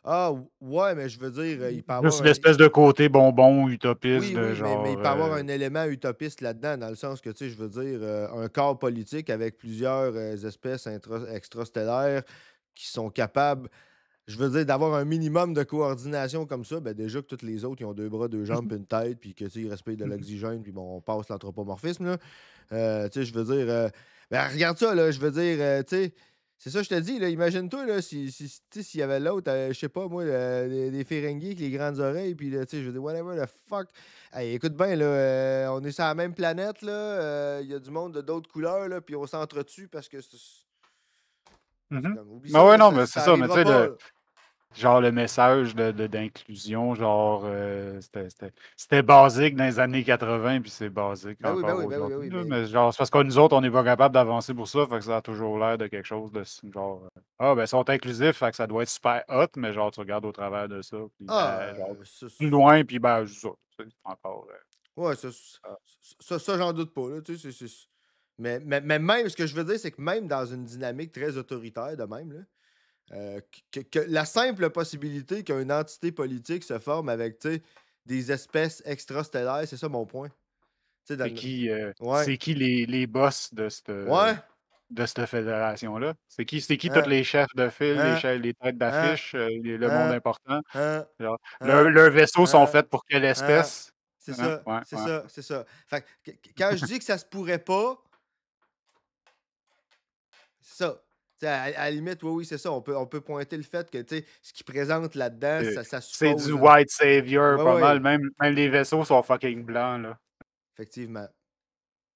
Ah, ouais, mais je veux dire, il peut y avoir juste un... l'espèce de côté bonbon utopiste Oui, de oui, mais il genre. peut y avoir un élément utopiste là-dedans, dans le sens que, tu sais, je veux dire, un corps politique avec plusieurs espèces extrastellaires qui sont capables, je veux dire, d'avoir un minimum de coordination comme ça, ben déjà que toutes les autres, ils ont deux bras, deux jambes, puis une tête, puis que, tu sais, ils respirent de l'oxygène, puis bon, on passe l'anthropomorphisme, là. Tu sais, je veux dire, ben regarde ça, là, je veux dire, tu sais, c'est ça que je te dis, là, imagine-toi, là, tu sais, s'il y avait l'autre, je sais pas, moi, des Ferengi avec les grandes oreilles, puis, là, tu sais, je veux dire, whatever the fuck. Hey, écoute bien, là, on est sur la même planète, là, il y a du monde de d'autres couleurs, là, puis on s'entretue parce que c'est Mhm. comme, oublie Mais ça, ouais, là, non, mais c'est ça ça, mais tu arrivera sais, pas. genre le message d'inclusion, genre c'était basique dans les années 80, puis c'est basique Ben oui, ben encore oui, ben oui, ben aujourd'hui. oui, Là. mais Mais genre, c'est parce que nous autres, on n'est pas capable d'avancer pour ça, fait que ça a toujours l'air de quelque chose de genre ah ben ils sont inclusifs, fait que ça doit être super hot, mais genre tu regardes au travers de ça, puis genre plus loin, puis ben ça, c'est encore. Ouais, ça, j'en doute pas, là, tu sais, mais même, ce que je veux dire, c'est que même dans une dynamique très autoritaire de même, là, que la simple possibilité qu'une entité politique se forme avec, tu sais, des espèces extrastellaires, c'est ça mon point. Tu sais, Ouais, C'est qui les boss ouais, de cette fédération-là? C'est qui tous hein, les chefs de file, hein, les têtes hein, d'affiche, le monde hein, important? hein, Genre, hein, leurs vaisseaux sont hein, faits pour quelle hein. espèce? C'est Hein? ça, Ouais, c'est ouais. ça, c'est ça. Fait quand je dis que ça se pourrait pas, c'est ça. Tu sais, à la limite, oui, c'est ça. On peut pointer le fait que, tu sais, ce qu'ils présentent là-dedans, ça C'est du suppose white savior, Ouais, pas mal. ouais, Même les vaisseaux sont fucking blancs, là. effectivement.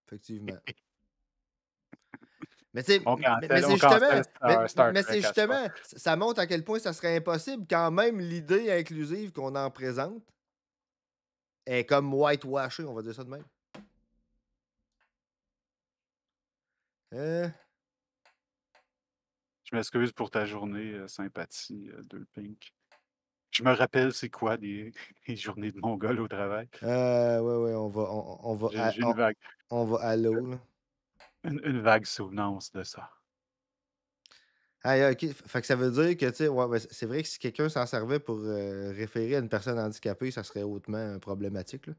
Effectivement. Mais tu sais, On cancelle Star mais Trek c'est à soir. justement, ça montre à quel point ça serait impossible quand même l'idée inclusive qu'on en présente est comme whitewashée, on va dire ça de même. Euh, Je m'excuse pour ta journée, sympathie, de Pink. Je me rappelle c'est quoi les journées de Mongol au travail. ouais, J'ai une vague, on va à l'eau, là. une vague souvenance de ça. Ah, ok. Fait que ça veut dire que, tu sais, ouais, c'est vrai que si quelqu'un s'en servait pour référer à une personne handicapée, ça serait hautement problématique, là.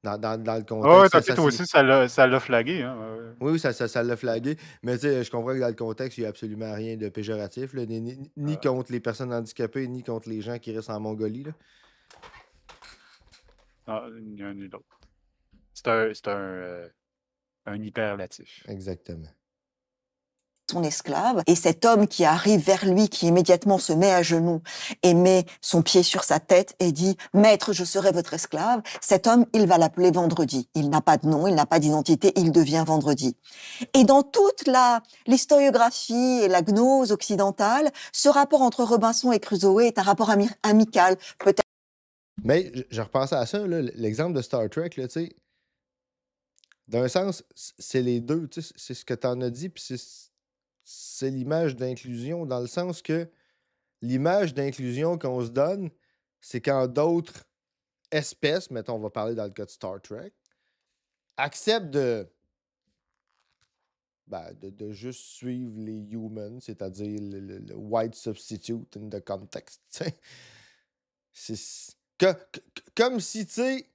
Dans le Ah ouais, contexte, toi aussi, ça l'a flagué, hein. Ouais. Oui, ça l'a flagué. Mais tu sais, je comprends que dans le contexte, il n'y a absolument rien de péjoratif, là, ni contre les personnes handicapées, ni contre les gens qui restent en Mongolie, là. Ni un ni l'autre. C'est un hyperlatif. Exactement. Son esclave, et cet homme qui arrive vers lui, qui immédiatement se met à genoux et met son pied sur sa tête et dit « Maître, je serai votre esclave », cet homme, il va l'appeler Vendredi. Il n'a pas de nom, il n'a pas d'identité, il devient Vendredi. Et dans toute l'historiographie et la gnose occidentale, ce rapport entre Robinson et Crusoe est un rapport amical, peut-être. Mais je repensais à ça, là, l'exemple de Star Trek, là, tu sais. D'un sens, c'est les deux, tu sais, c'est ce que tu en as dit, puis c'est l'image d'inclusion, dans le sens que l'image d'inclusion qu'on se donne, c'est quand d'autres espèces, mettons, on va parler dans le cas de Star Trek, acceptent de juste suivre les humans, c'est-à-dire le white substitute in the context, tu sais. Comme si, tu sais,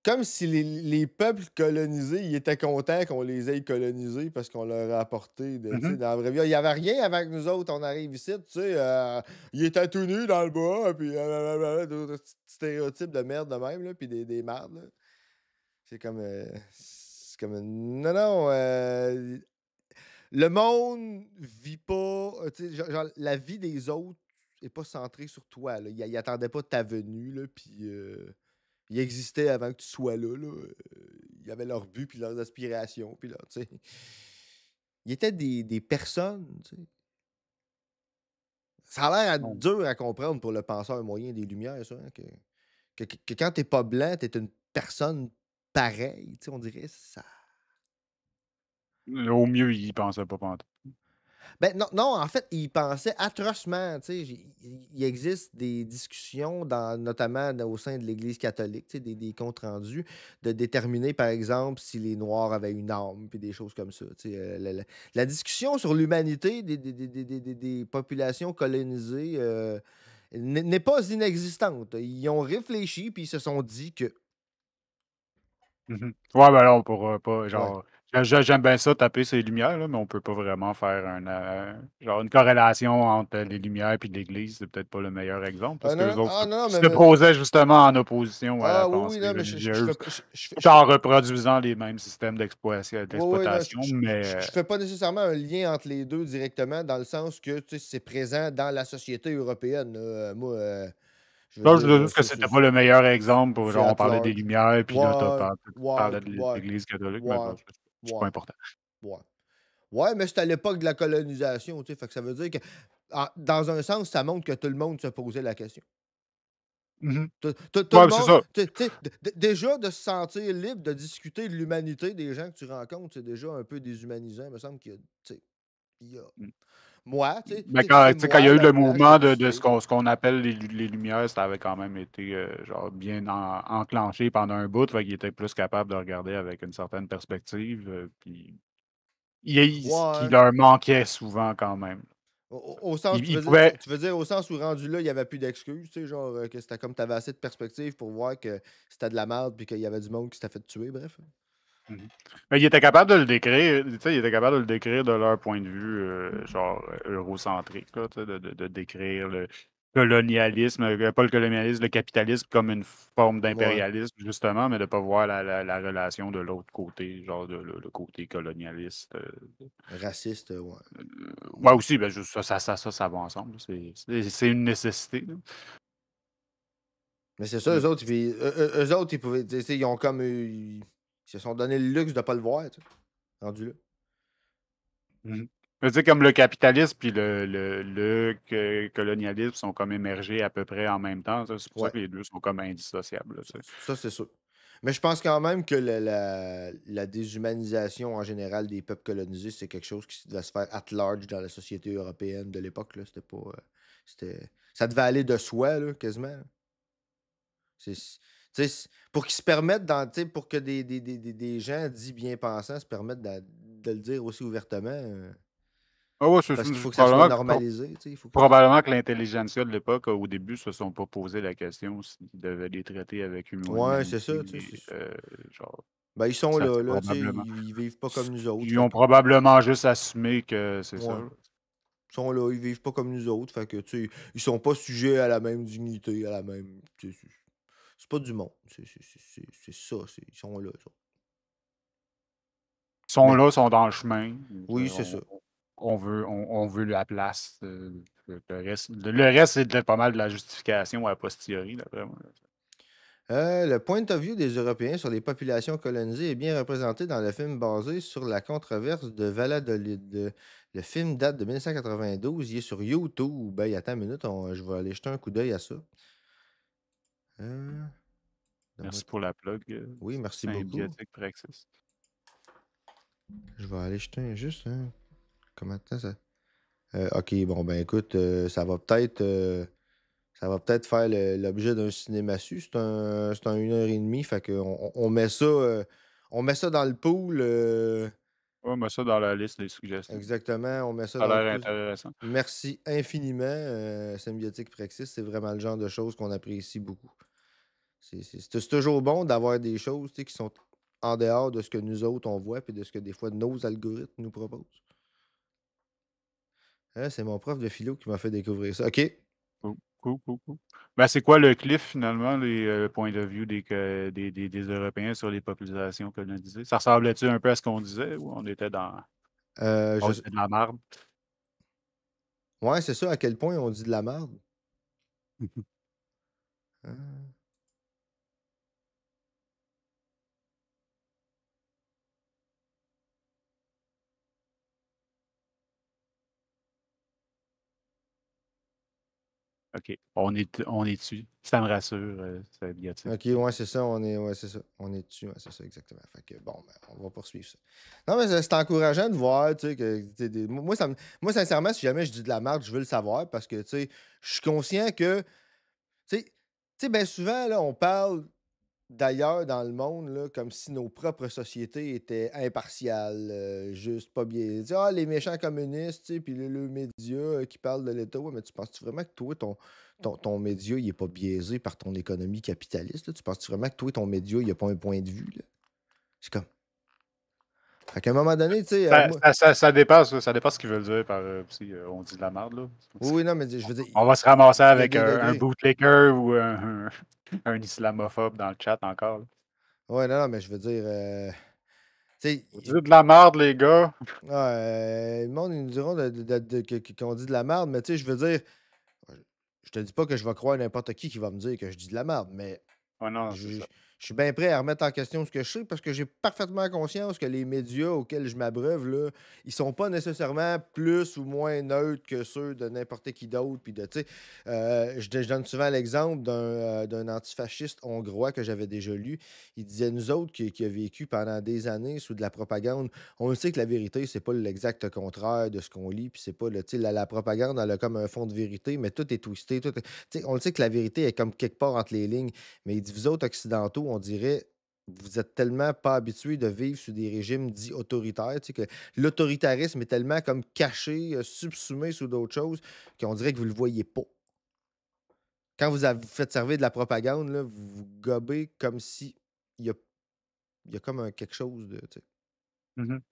comme si les peuples colonisés, ils étaient contents qu'on les ait colonisés parce qu'on leur a apporté, tu sais, dans la vraie vie. Il n'y avait rien avec nous autres, on arrive ici, tu sais, ils étaient tout nus dans le bois, puis d'autres stéréotypes de merde de même, là, puis des mardes, là. C'est comme... Non, non, le monde vit pas... tu sais, genre, la vie des autres est pas centrée sur toi, là. Ils attendaient pas ta venue, là, puis... ils existaient avant que tu sois là, là. Ils avaient leurs buts, puis leurs aspirations, puis là, tu sais... Ils étaient des personnes, tu sais. Ça a l'air dur à comprendre pour le penseur moyen des Lumières, ça, hein, que quand t'es pas blanc, t'es une personne pareille, tu sais, on dirait ça... Au mieux, il pensait pas pantoute. Ben non, non, en fait, ils pensaient atrocement. Tu sais, il existe des discussions, notamment au sein de l'Église catholique, tu sais, des comptes rendus, de déterminer, par exemple, si les Noirs avaient une âme, puis des choses comme ça. Tu sais, la discussion sur l'humanité des populations colonisées n'est pas inexistante. Ils ont réfléchi, puis ils se sont dit que... Ouais, ben là, on pourra pas, Ouais. genre... J'aime bien ça, taper ces lumières, là, mais on peut pas vraiment faire genre une corrélation entre les lumières et l'Église. C'est peut-être pas le meilleur exemple, parce que les autres se posaient justement en opposition à la pensée non, mais religieuse, tout en reproduisant les mêmes systèmes d'exploitation, mais... Je fais pas nécessairement un lien entre les deux directement, dans le sens que, tu sais, c'est présent dans la société européenne, là. Moi, je veux Non, je dire, veux juste que c'était pas le meilleur exemple pour, genre, on parlait des large. lumières, puis là, tu Ouais, parlais de ouais, l'Église catholique, mais bon, c'est pas important. ouais. Ouais, mais c'était à l'époque de la colonisation, tu sais. Fait que ça veut dire que, dans un sens, ça montre que tout le monde se posait la question. Mhm. Tout le Ouais, c'est monde, ça. tu sais, déjà de se sentir libre de discuter de l'humanité des gens que tu rencontres, c'est déjà un peu déshumanisant. Il me semble qu'il y a, tu sais, il y a- Mm. moi, tu sais, Mais tu sais, tu sais, quand il y moi, a eu la le blanc qui a mouvement de décidé. ce qu'on appelle les Lumières, ça avait quand même été genre bien enclenché pendant un bout, fait qu'il était plus capable de regarder avec une certaine perspective, puis ce qui Ouais. leur manquait souvent quand même. Au sens, Ils pouvaient. tu veux dire au sens où rendu là, il n'y avait plus d'excuses, tu sais, genre que c'était comme tu avais assez de perspectives pour voir que c'était de la merde puis qu'il y avait du monde qui s'était fait tuer, bref. Mhm. Mais ils étaient capables de le décrire, tu sais, ils étaient capables de le décrire de leur point de vue, genre eurocentrique, là, tu sais, de décrire le colonialisme, pas le colonialisme, le capitalisme comme une forme Ouais. d'impérialisme, justement, mais de ne pas voir la relation de l'autre côté, genre le côté colonialiste. Raciste, ouais. Ouais, Ouais. aussi, ben, ça va ensemble. C'est une nécessité. Là. Mais c'est ça, Mm. eux autres, ils pouvaient, tu sais, ils ont comme ils se sont donné le luxe de pas le voir, tu sais, rendu là. Mhm. Je veux dire, comme le capitalisme puis colonialisme sont comme émergés à peu près en même temps. C'est pour ça Ouais. que les deux sont comme indissociables. Là, tu sais. Ça, c'est sûr. Mais je pense quand même que la déshumanisation en général des peuples colonisés, c'est quelque chose qui devait se faire at large dans la société européenne de l'époque, là. C'était pas. Ça devait aller de soi, là, quasiment, là. Tu sais, pour qu'ils se permettent, tu sais, pour que des gens dits bien pensants se permettent de le dire aussi ouvertement, Ah ouais, c'est parce qu'il faut que ça soit normalisé, tu sais. Il faut que. probablement que l'intelligentsia de l'époque, au début, se sont pas posé la question s'ils devaient les traiter avec Ouais, c'est ça, tu sais. humanité. Genre, Ben, ils sont ça, là, c'est là, tu sais. probablement. Ils vivent pas comme nous autres. Ils Fait ont que, probablement juste assumé que c'est ça. ouais. Ils sont là, ils vivent pas comme nous autres. Fait que, tu sais, ils sont pas sujets à la même dignité, à la même. Tu sais, c'est pas du monde. C'est ça. Ils sont là. Ils sont Mais, là, sont dans le chemin. oui, c'est ça. On veut la place. Le reste, c'est pas mal de la justification a posteriori, d'après moi. Le point of view des Européens sur les populations colonisées est bien représenté dans le film basé sur la controverse de Valladolid. Le film date de 1992. Il est sur YouTube. Ben, attends une minute, je vais aller jeter un coup d'œil à ça. Euh, donne-moi- Merci pour la plug, Oui, merci beaucoup. symbiotique Praxis. Je vais aller jeter juste. Comment de temps ça? Ok, bon, ben écoute, ça va peut-être faire l'objet d'un cinéma-su. C'est un 1 heure et demie. Fait qu'on on met ça dans le pool. Ouais, mais ça dans la liste des suggestions. Exactement, on met ça Ça a dans le l'air pool. intéressant. Merci infiniment, Symbiotique Praxis. C'est vraiment le genre de choses qu'on apprécie beaucoup. C'est toujours bon d'avoir des choses, tu sais, qui sont en dehors de ce que nous autres on voit et de ce que des fois nos algorithmes nous proposent. C'est mon prof de philo qui m'a fait découvrir ça. OK. Cool, cool, cool, cool. Ben, c'est quoi le cliff, finalement, les points de vue des Européens sur les populations colonisées? Ça ressemblait-tu un peu à ce qu'on disait ou on était dans Euh, je- de la marde? Ouais, c'est ça, à quel point on dit de la merde. Ah. OK. On est dessus. Ça me rassure, c'est biatique. OK, ouais, c'est ça, ouais, c'est ça. On est dessus, ouais, c'est ça, exactement. Fait que bon, ben, on va poursuivre ça. Non, mais c'est encourageant de voir, tu sais, que moi, sincèrement, si jamais je dis de la merde, je veux le savoir parce que, tu sais, je suis conscient que, tu sais, bien souvent, là, on parle d'ailleurs dans le monde, là, comme si nos propres sociétés étaient impartiales, juste pas bien. Ah, les méchants communistes, tu sais, puis le média qui parle de l'État. Ouais, mais tu penses-tu vraiment que toi, ton média, il est pas biaisé par ton économie capitaliste, là? Tu penses-tu vraiment que toi, ton média, il a pas un point de vue, là? C'est comme. Fait qu'à un moment donné, tu sais, moi. Ça dépasse ce qu'ils veulent dire par aussi, on dit de la merde, là. Oui, oui, non, mais je veux dire, On va se ramasser il y a avec des un degrés. bootlegger ou un islamophobe dans le chat encore. Là. Ouais, non, non, mais je veux dire. Tu sais, Vous dites de la merde, les gars. le monde, ils nous diront qu'on dit de la merde, mais tu sais, je veux dire. Je te dis pas que je vais croire n'importe qui va me dire que je dis de la merde, mais Ouais, non, c'est je, ça. je suis bien prêt à remettre en question ce que je sais parce que j'ai parfaitement conscience que les médias auxquels je m'abreuve, là, ils sont pas nécessairement plus ou moins neutres que ceux de n'importe qui d'autre. Puis je donne souvent l'exemple d'un antifasciste hongrois que j'avais déjà lu. Il disait, nous autres qui a vécu pendant des années sous de la propagande, on le sait que la vérité, c'est pas l'exact contraire de ce qu'on lit, puis c'est pas la propagande, elle a comme un fond de vérité, mais tout est twisté. On le sait que la vérité est comme quelque part entre les lignes, mais il dit, vous autres occidentaux, on dirait, vous êtes tellement pas habitués de vivre sous des régimes dits autoritaires, que l'autoritarisme est tellement comme caché, subsumé sous d'autres choses, qu'on dirait que vous le voyez pas. Quand vous faites servir de la propagande, là, vous vous gobez comme si il y a comme quelque chose de.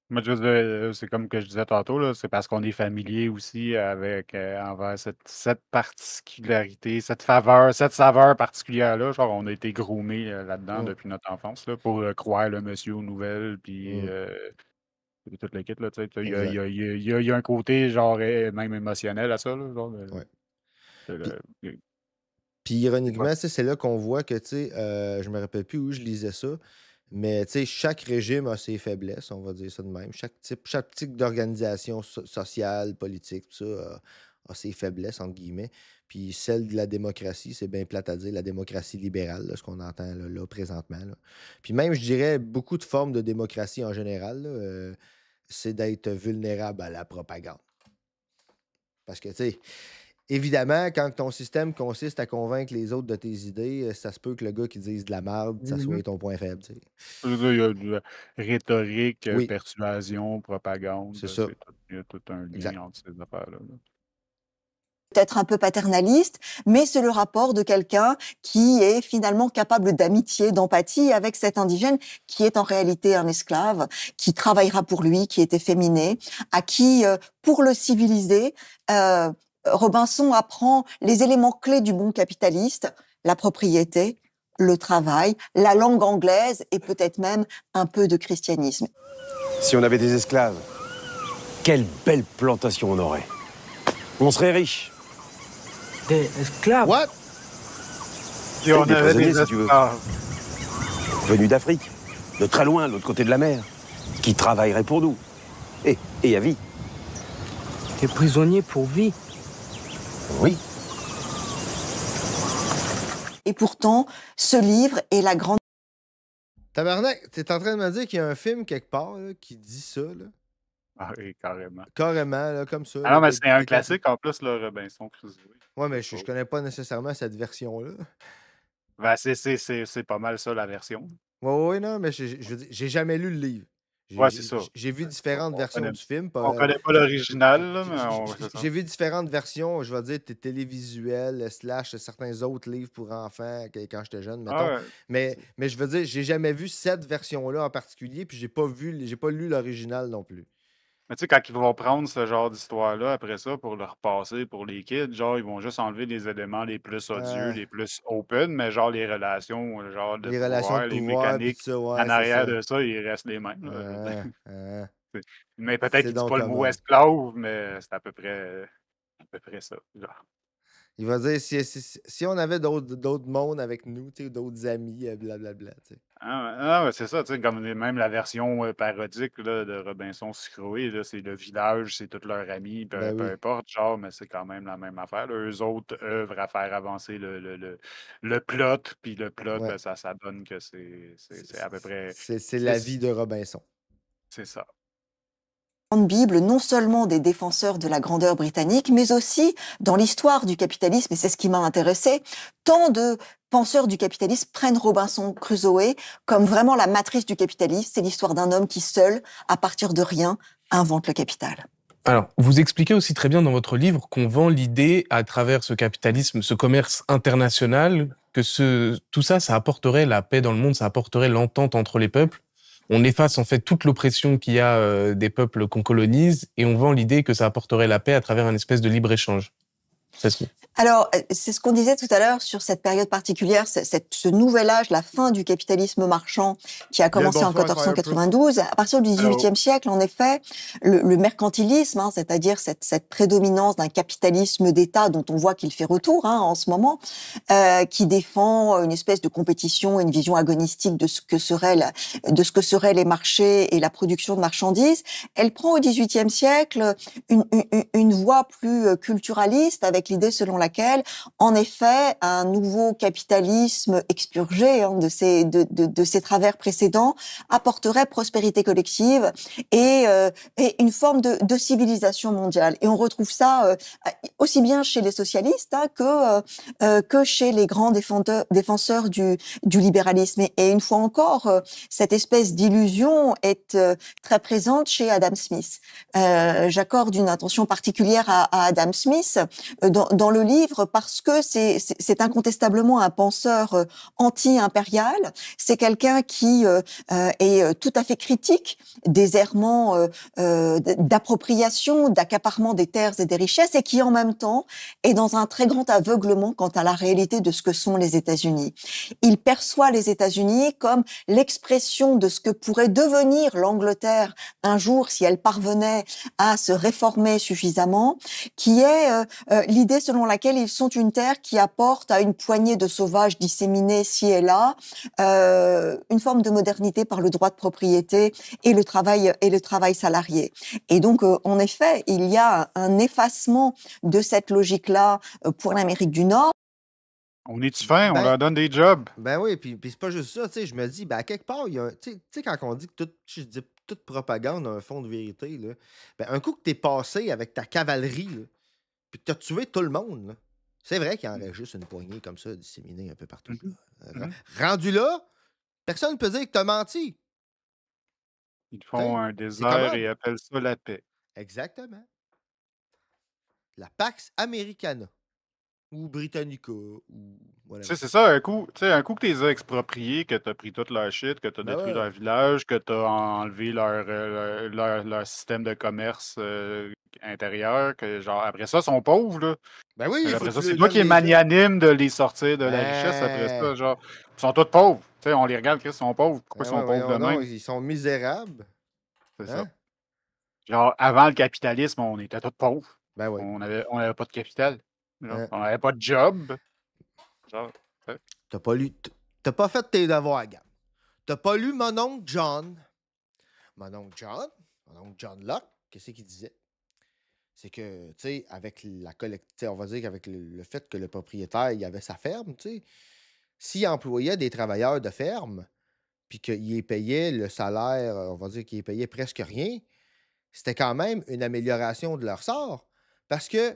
Moi, je veux dire, c'est comme que je disais tantôt, là, c'est parce qu'on est familier aussi avec envers cette particularité, cette saveur particulière-là. Genre, on a été groomé là-dedans Mm. depuis notre enfance là, pour croire le monsieur aux nouvelles, puis toute la kit. Là, tu sais, il y a, il y Exact. a- il y a- il y a- il y a un côté genre même émotionnel à ça. Là, genre, Ouais. le- Puis c'est quoi? ironiquement, c'est là qu'on voit que, je me rappelle plus où je lisais ça, mais chaque régime a ses faiblesses, on va dire ça de même. Chaque type d'organisation sociale, politique, tout ça a ses faiblesses, entre guillemets. Puis celle de la démocratie, c'est bien plate à dire, la démocratie libérale, là, ce qu'on entend là, présentement. Là. Puis même, je dirais, beaucoup de formes de démocratie en général, là, c'est d'être vulnérable à la propagande. Parce que, évidemment, quand ton système consiste à convaincre les autres de tes idées, ça se peut que le gars qui dise de la merde, ça soit ton point faible. Je veux dire, il y a de la rhétorique, Oui, persuasion, propagande. c'est ça. Il y a tout un Exact. lien entre ces affaires-là. Là. Peut-être un peu paternaliste, mais c'est le rapport de quelqu'un qui est finalement capable d'amitié, d'empathie avec cet indigène qui est en réalité un esclave, qui travaillera pour lui, qui est efféminé, à qui, pour le civiliser, Robinson apprend les éléments clés du bon capitaliste, la propriété, le travail, la langue anglaise et peut-être même un peu de christianisme. Si on avait des esclaves, quelle belle plantation on aurait. On serait riche. Des esclaves. What? Si on Des avait prisonniers, des si tu veux. esclaves. Venus d'Afrique, de très loin, de l'autre côté de la mer, qui travailleraient pour nous. Et à vie. Des prisonniers pour vie. Oui. Et pourtant, ce livre est la grande Tabarnak, t'es en train de me dire qu'il y a un film quelque part là, qui dit ça, là? Ah oui, carrément. Carrément, là, comme ça. Ah là, non, mais de- c'est un de- classique en plus, le Robinson Crusoe. Ouais, mais je connais pas nécessairement cette version-là. Ben, c'est pas mal ça, la version. Ouais, non, mais je veux dire, j'ai jamais lu le livre. Ouais, c'est ça. J'ai vu différentes On versions connaît, du film. on connaît pas l'original, là, mais c'est ça. J'ai vu différentes versions, je vais dire, télévisuelles, slash certains autres livres pour enfants quand j'étais jeune, mettons. Ah ouais. Mais je veux dire, j'ai jamais vu cette version-là en particulier, puis j'ai pas lu l'original non plus. Mais tu sais, quand ils vont prendre ce genre d'histoire-là, après ça, pour le repasser pour les kids, genre, ils vont juste enlever les éléments les plus odieux, Euh, les plus open, mais genre, les relations, genre, de les relations pouvoir, de les pouvoir, puis mécaniques tout ça, ouais, en c'est arrière ça. de ça, ils restent les mêmes. Là, je veux dire. C'est Mais peut-être qu'il dit donc pas le mot commode. esclave, mais c'est à peu près ça. Genre. Il va dire, si on avait d'autres mondes avec nous, d'autres amis, blablabla. Ah ouais, c'est ça, tu sais, comme même la version parodique là, de Robinson Crusoe, là, c'est le village, c'est tous leurs amis, Ben peu oui. importe, genre, mais c'est quand même la même affaire. Là. Eux autres œuvrent à faire avancer le plot, puis le plot, Ouais. ben, ça donne que c'est à peu près. C'est la vie de Robinson. C'est ça. Bible, non seulement des défenseurs de la grandeur britannique, mais aussi dans l'histoire du capitalisme, et c'est ce qui m'a intéressé, tant de penseurs du capitalisme prennent Robinson Crusoe comme vraiment la matrice du capitalisme. C'est l'histoire d'un homme qui, seul, à partir de rien, invente le capital. Alors, vous expliquez aussi très bien dans votre livre qu'on vend l'idée, à travers ce capitalisme, ce commerce international, que tout ça, ça apporterait la paix dans le monde, ça apporterait l'entente entre les peuples. On efface en fait toute l'oppression qu'il y a des peuples qu'on colonise et on vend l'idée que ça apporterait la paix à travers une espèce de libre-échange. Alors, c'est ce qu'on disait tout à l'heure sur cette période particulière, ce nouvel âge, la fin du capitalisme marchand qui a commencé en 1492. À partir du XVIIIe siècle, en effet, le mercantilisme, c'est-à-dire cette prédominance d'un capitalisme d'État dont on voit qu'il fait retour en ce moment, qui défend une espèce de compétition, une vision agonistique de ce que seraient les marchés et la production de marchandises, elle prend au XVIIIe siècle une voie plus culturaliste avec l'idée selon laquelle, en effet, un nouveau capitalisme expurgé de ses travers précédents apporterait prospérité collective et une forme de civilisation mondiale. Et on retrouve ça aussi bien chez les socialistes que chez les grands défenseurs du libéralisme. Et une fois encore, cette espèce d'illusion est très présente chez Adam Smith. J'accorde une attention particulière à Adam Smith dans le livre parce que c'est incontestablement un penseur anti-impérial. C'est quelqu'un qui est tout à fait critique des errements d'appropriation, d'accaparement des terres et des richesses et qui en même temps est dans un très grand aveuglement quant à la réalité de ce que sont les États-Unis. Il perçoit les États-Unis comme l'expression de ce que pourrait devenir l'Angleterre un jour si elle parvenait à se réformer suffisamment, qui est l'idée selon laquelle ils sont une terre qui apporte à une poignée de sauvages disséminés ci et là une forme de modernité par le droit de propriété et le travail salarié. Et donc, en effet, il y a un effacement de cette logique-là pour l'Amérique du Nord. On est-tu fin? On leur donne des jobs. Ben oui, puis c'est pas juste ça, tu sais, je me dis, à quelque part, il y a tu sais, quand on dit que toute propagande a un fond de vérité, là, un coup que t'es passé avec ta cavalerie, là, puis que t'as tué tout le monde, là, c'est vrai qu'il y en aurait juste une poignée comme ça disséminée un peu partout. Rendu là, personne ne peut dire que t'as menti. Ils font un désert et appellent ça la paix. Exactement. La Pax Americana. Ou Britannica, ou voilà. Tu sais, c'est ça, un coup que tu les as expropriés, que tu as pris toute leur shit, que tu as détruit leur village, que tu as enlevé leur système de commerce intérieur, que genre après ça, ils sont pauvres, là. Ben oui, après ça, c'est toi qui es magnanime de les sortir de la richesse après ça, genre. Ils sont tous pauvres. Tu sais, on les regarde, ils sont pauvres. Pourquoi ils sont pauvres de même? Ils sont misérables. C'est ça. Genre, avant le capitalisme, on était tous pauvres. Ben oui. On avait pas de capital. On n'avait pas de job. T'as pas fait tes devoirs, gars. T'as pas lu mon oncle John. Mon oncle John Locke, qu'est-ce qu'il disait? C'est que, tu sais, avec la collectivité, on va dire qu'avec le fait que le propriétaire, il avait sa ferme, tu sais, s'il employait des travailleurs de ferme, puis qu'il les payait le salaire, on va dire qu'il les payait presque rien, c'était quand même une amélioration de leur sort. Parce que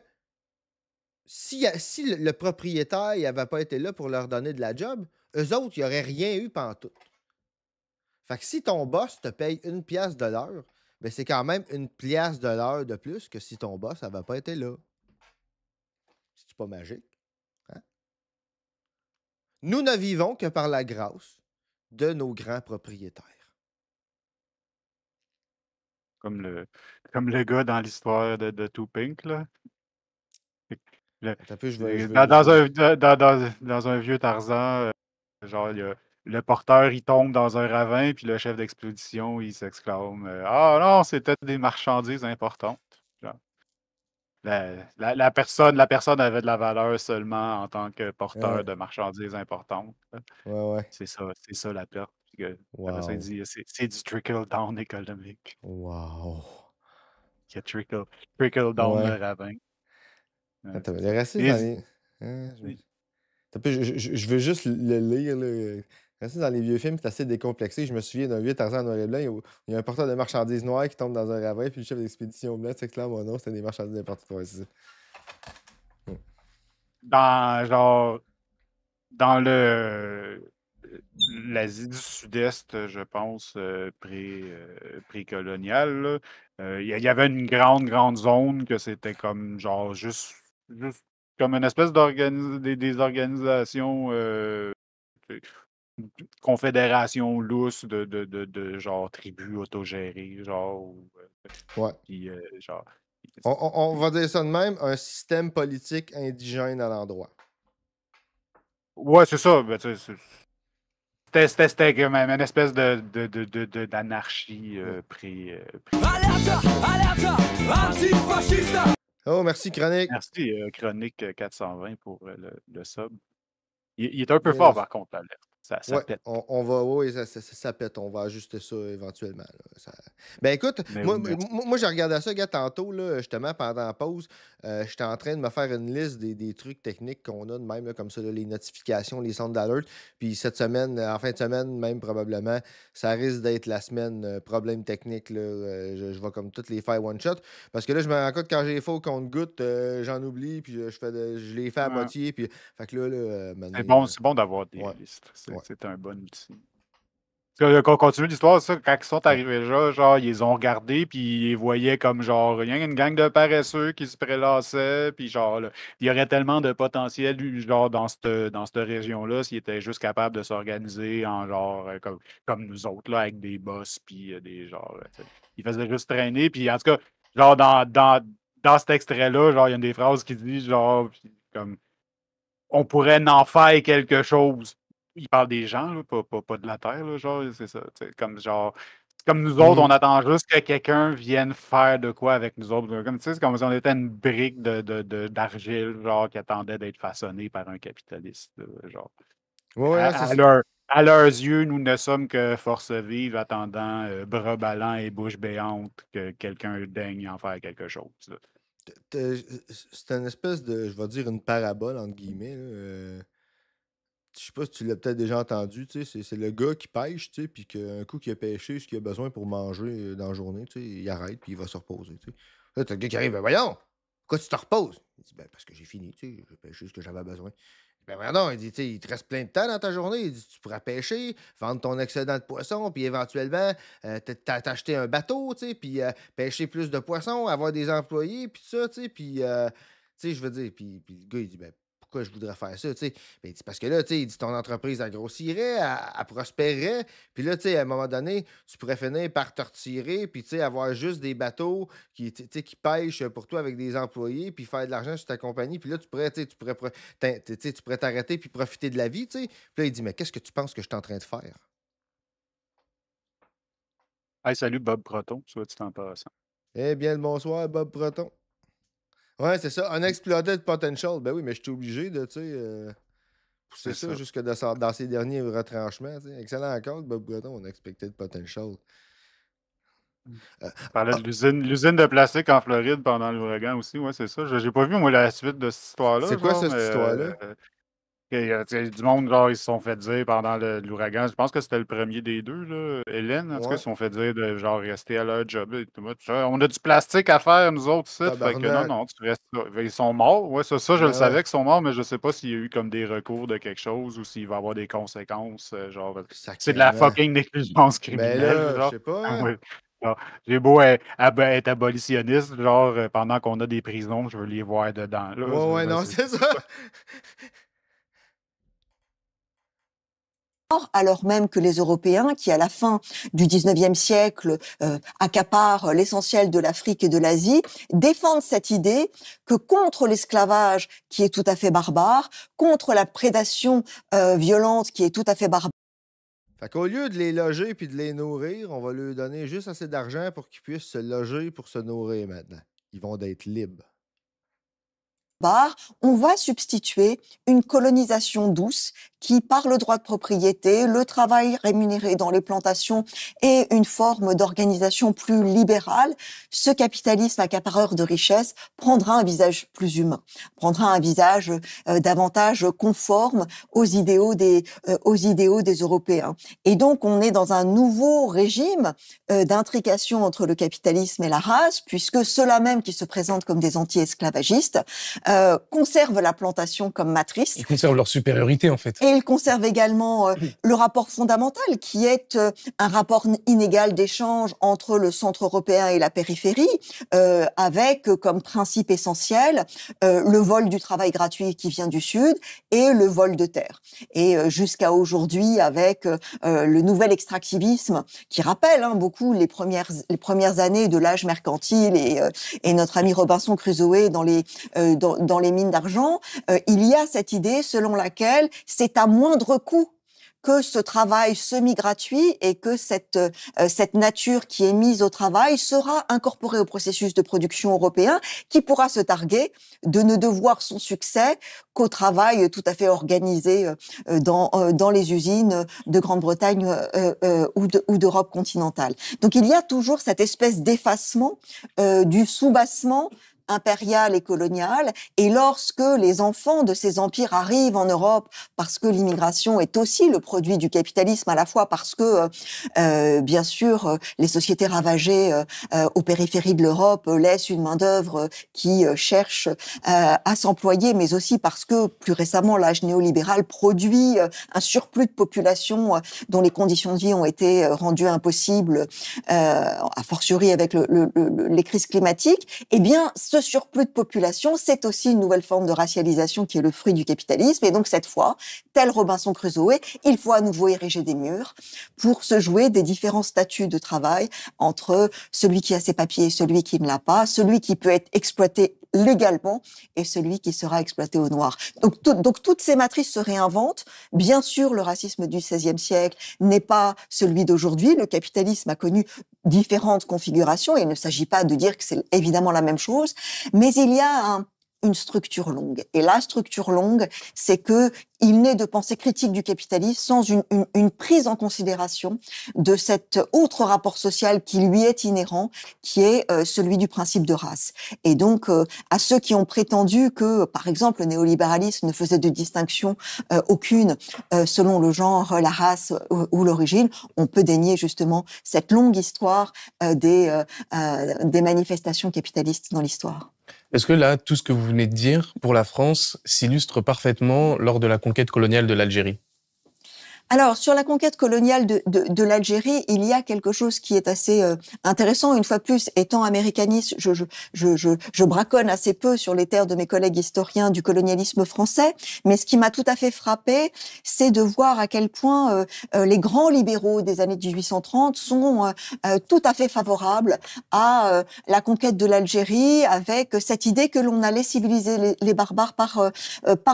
si le propriétaire n'avait pas été là pour leur donner de la job, eux autres, ils n'auraient rien eu pantoute. Fait que si ton boss te paye 1 pièce de l'heure, ben c'est quand même 1 pièce de l'heure de plus que si ton boss n'avait pas été là. C'est pas magique? Hein? Nous ne vivons que par la grâce de nos grands propriétaires. Comme le gars dans l'histoire de Two Pink, là. Dans un vieux Tarzan, genre, le porteur, il tombe dans un ravin, puis le chef d'expédition, il s'exclame ah non, c'était des marchandises importantes. Genre, la personne avait de la valeur seulement en tant que porteur de marchandises importantes. Ouais. C'est ça la perte. Après ça, il dit c'est du trickle-down économique. Wow. Qui a trickle-down le ravin. Attends, le racisme dans les... Je veux juste le lire. Le racisme dans les vieux films, c'est assez décomplexé. Je me souviens d'un vieux Tarzan noir et blanc. Il y a un porteur de marchandises noires qui tombe dans un ravin, puis le chef d'expédition blanc s'exclame oh non, c'était des marchandises importantes. Ouais, c'est ça. Dans l'Asie du Sud-Est, je pense, pré-coloniale, il y avait une grande zone que c'était comme genre juste comme une espèce des organisations confédération lousse de genre tribus autogérées, genre. Ouais. Puis genre. On va dire ça de même, un système politique indigène à l'endroit. Ouais, c'est ça. Ben, tu sais, c'était comme une espèce d'anarchie Oh, merci, Chronique. Merci, Chronique 420 pour le sub. Il est un peu Yes. fort, par contre, l'alerte. Ça Ouais, pète. on va, oui, ça pète. On va ajuster ça éventuellement. Là. Ben écoute, Mais moi, oui, merci. moi j'ai regardé ça, gars, tantôt, là, justement, pendant la pause. J'étais en train de me faire une liste des trucs techniques qu'on a de même, là, comme ça, là, les notifications, les centres d'alerte. Puis cette semaine, en fin de semaine, même probablement, ça risque d'être la semaine problème technique. Là, je vais comme toutes les faire one-shot. Parce que là, je me rends compte quand j'ai fait au compte-goutte, j'en oublie, puis je les fais à Ouais. moitié. Puis, fait que là, C'est bon d'avoir des ouais. listes. Ouais. C'est un bon outil. Qu'on continue l'histoire, ça, quand ils sont arrivés là, genre, ils les ont regardés, puis ils voyaient comme, genre, rien qu'une gang de paresseux qui se prélassaient, puis genre, là, il y aurait tellement de potentiel, genre, dans cette région-là, s'ils étaient juste capables de s'organiser en, genre, comme nous autres, là, avec des boss, puis des, genre, tu sais, ils faisaient juste traîner, puis en tout cas, genre, dans cet extrait-là, genre, il y a une des phrases qui dit, genre, puis comme, on pourrait en faire quelque chose. Il parle des gens, là, pas de la Terre, là, genre, c'est ça. Comme nous autres, on attend juste que quelqu'un vienne faire de quoi avec nous autres. Comme, tu sais, c'est comme si on était une brique d'argile, genre, qui attendait d'être façonnée par un capitaliste, là, genre. Ouais, non, c'est À leurs yeux, nous ne sommes que force vive attendant bras ballants et bouche béante que quelqu'un daigne en faire quelque chose, là. C'est une espèce de, je vais dire, une parabole, entre guillemets. Là, je sais pas si tu l'as peut-être déjà entendu, tu sais, c'est le gars qui pêche, tu sais, puis qu'un coup qu'il a pêché ce qu'il a besoin pour manger dans la journée, tu sais, il arrête, puis il va se reposer, tu sais. Là, t'as le gars qui arrive, ben voyons, pourquoi tu te reposes? Il dit, ben parce que j'ai fini, tu sais, j'ai pêché ce que j'avais besoin. Ben voyons donc, il dit, tu sais, il te reste plein de temps dans ta journée, il dit, tu pourras pêcher, vendre ton excédent de poisson, puis éventuellement, t'acheter un bateau, tu sais, puis pêcher plus de poissons, avoir des employés, puis tout ça, tu sais, puis, tu sais, je veux dire, puis le gars, il dit, ben pourquoi je voudrais faire ça, tu sais? Ben, il dit, parce que là, tu sais, il dit, ton entreprise, elle grossirait, elle prospérerait, puis là, tu sais, à un moment donné, tu pourrais finir par te retirer, puis, tu sais, avoir juste des bateaux tu sais, qui pêchent pour toi avec des employés, puis faire de l'argent sur ta compagnie, puis là, tu pourrais, tu sais, tu sais, tu pourrais t'arrêter puis profiter de la vie, tu sais. Puis là, il dit, mais qu'est-ce que tu penses que je suis en train de faire? Hey, salut Bob Proton, soit dit en passant. Eh bien, le bonsoir, Bob Breton. Ouais, c'est ça, unexploited potential. Ben oui, mais je suis obligé de, tu sais, pousser C'est ça ça. jusque dans ses derniers retranchements. Tu sais. Excellent compte, Bob Breton, unexpected potential. On parlait de l'usine de plastique en Floride pendant l'ouragan aussi, ouais, c'est ça. J'ai pas vu, moi, la suite de cette histoire-là, C'est quoi genre, cette mais histoire-là? tu sais, du monde, genre, ils se sont fait dire pendant l'ouragan, je pense que c'était le premier des deux, là, Hélène, en tout cas, ils Ouais, se sont fait dire de, genre, rester à leur job. Et tout, on a du plastique à faire, nous autres, ici, fait que non, tabarnak. non, tu restes là. Ils sont morts, ouais, ça, je le Ben ouais, savais qu'ils sont morts, mais je sais pas s'il y a eu comme des recours de quelque chose ou s'il va y avoir des conséquences, genre, c'est de la sacrément. fucking négligence Ben criminelle, là, je genre. sais pas, Ah hein. ouais. Genre, j'ai beau être abolitionniste, genre, pendant qu'on a des prisons, je veux les voir dedans, là. Ouais, ouais, non, c'est ça. Alors même que les Européens, qui à la fin du 19e siècle accaparent l'essentiel de l'Afrique et de l'Asie, défendent cette idée que contre l'esclavage qui est tout à fait barbare, contre la prédation violente qui est tout à fait barbare, Fait qu'au lieu de les loger puis de les nourrir, on va leur donner juste assez d'argent pour qu'ils puissent se loger pour se nourrir maintenant. Ils vont être libres. on va substituer une colonisation douce qui, par le droit de propriété, le travail rémunéré dans les plantations et une forme d'organisation plus libérale, ce capitalisme accapareur de richesses prendra un visage plus humain, prendra un visage davantage conforme aux idéaux des Européens. Et donc, on est dans un nouveau régime d'intrication entre le capitalisme et la race, puisque ceux-là même qui se présentent comme des anti-esclavagistes conservent la plantation comme matrice Ils conservent leur supériorité, en fait. et il conserve également le rapport fondamental, qui est un rapport inégal d'échange entre le centre européen et la périphérie, avec comme principe essentiel le vol du travail gratuit qui vient du Sud et le vol de terre. Et jusqu'à aujourd'hui, avec le nouvel extractivisme, qui rappelle beaucoup les premières années de l'âge mercantile et notre ami Robinson Crusoe dans les mines d'argent, il y a cette idée selon laquelle c'est à moindre coût que ce travail semi-gratuit et que cette nature qui est mise au travail sera incorporée au processus de production européen, qui pourra se targuer de ne devoir son succès qu'au travail tout à fait organisé dans les usines de Grande-Bretagne ou d'Europe continentale. Donc il y a toujours cette espèce d'effacement du soubassement impériale et coloniale, et lorsque les enfants de ces empires arrivent en Europe, parce que l'immigration est aussi le produit du capitalisme, à la fois parce que, bien sûr, les sociétés ravagées aux périphéries de l'Europe laissent une main-d'œuvre qui cherche à s'employer, mais aussi parce que, plus récemment, l'âge néolibéral produit un surplus de population dont les conditions de vie ont été rendues impossibles, a fortiori avec les crises climatiques, eh bien, ce surplus de population, c'est aussi une nouvelle forme de racialisation qui est le fruit du capitalisme. Et donc, cette fois, tel Robinson Crusoe, il faut à nouveau ériger des murs pour se jouer des différents statuts de travail entre celui qui a ses papiers et celui qui ne l'a pas, celui qui peut être exploité légalement et celui qui sera exploité au noir. Donc toutes ces matrices se réinventent. Bien sûr, le racisme du XVIe siècle n'est pas celui d'aujourd'hui. Le capitalisme a connu différentes configurations et il ne s'agit pas de dire que c'est évidemment la même chose, mais il y a une structure longue. Et la structure longue, c'est que il n'est de pensée critique du capitalisme sans une prise en considération de cet autre rapport social qui lui est inhérent, qui est celui du principe de race. Et donc, à ceux qui ont prétendu que, par exemple, le néolibéralisme ne faisait de distinction aucune selon le genre, la race ou l'origine, on peut dénier justement cette longue histoire des manifestations capitalistes dans l'histoire. Est-ce que là, tout ce que vous venez de dire pour la France s'illustre parfaitement lors de la conquête coloniale de l'Algérie ? Alors, sur la conquête coloniale de l'Algérie, il y a quelque chose qui est assez intéressant. Une fois de plus, étant américaniste, je braconne assez peu sur les terres de mes collègues historiens du colonialisme français. Mais ce qui m'a tout à fait frappé, c'est de voir à quel point les grands libéraux des années 1830 sont tout à fait favorables à la conquête de l'Algérie, avec cette idée que l'on allait civiliser les barbares par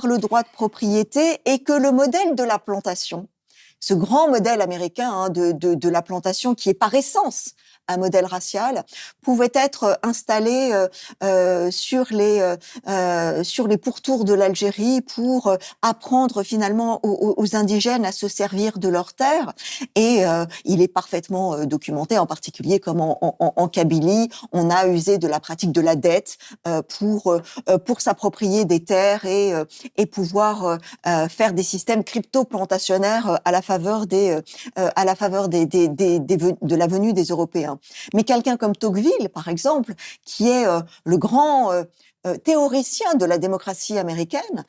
le droit de propriété et que le modèle de la plantation, ce grand modèle américain de la plantation qui est par essence un modèle racial, pouvait être installé sur les pourtours de l'Algérie pour apprendre finalement aux indigènes à se servir de leurs terres. Et il est parfaitement documenté, en particulier comme en Kabylie, on a usé de la pratique de la dette pour s'approprier des terres et pouvoir faire des systèmes crypto-plantationnaires à la faveur de la venue des Européens. Mais quelqu'un comme Tocqueville, par exemple, qui est le grand théoricien de la démocratie américaine,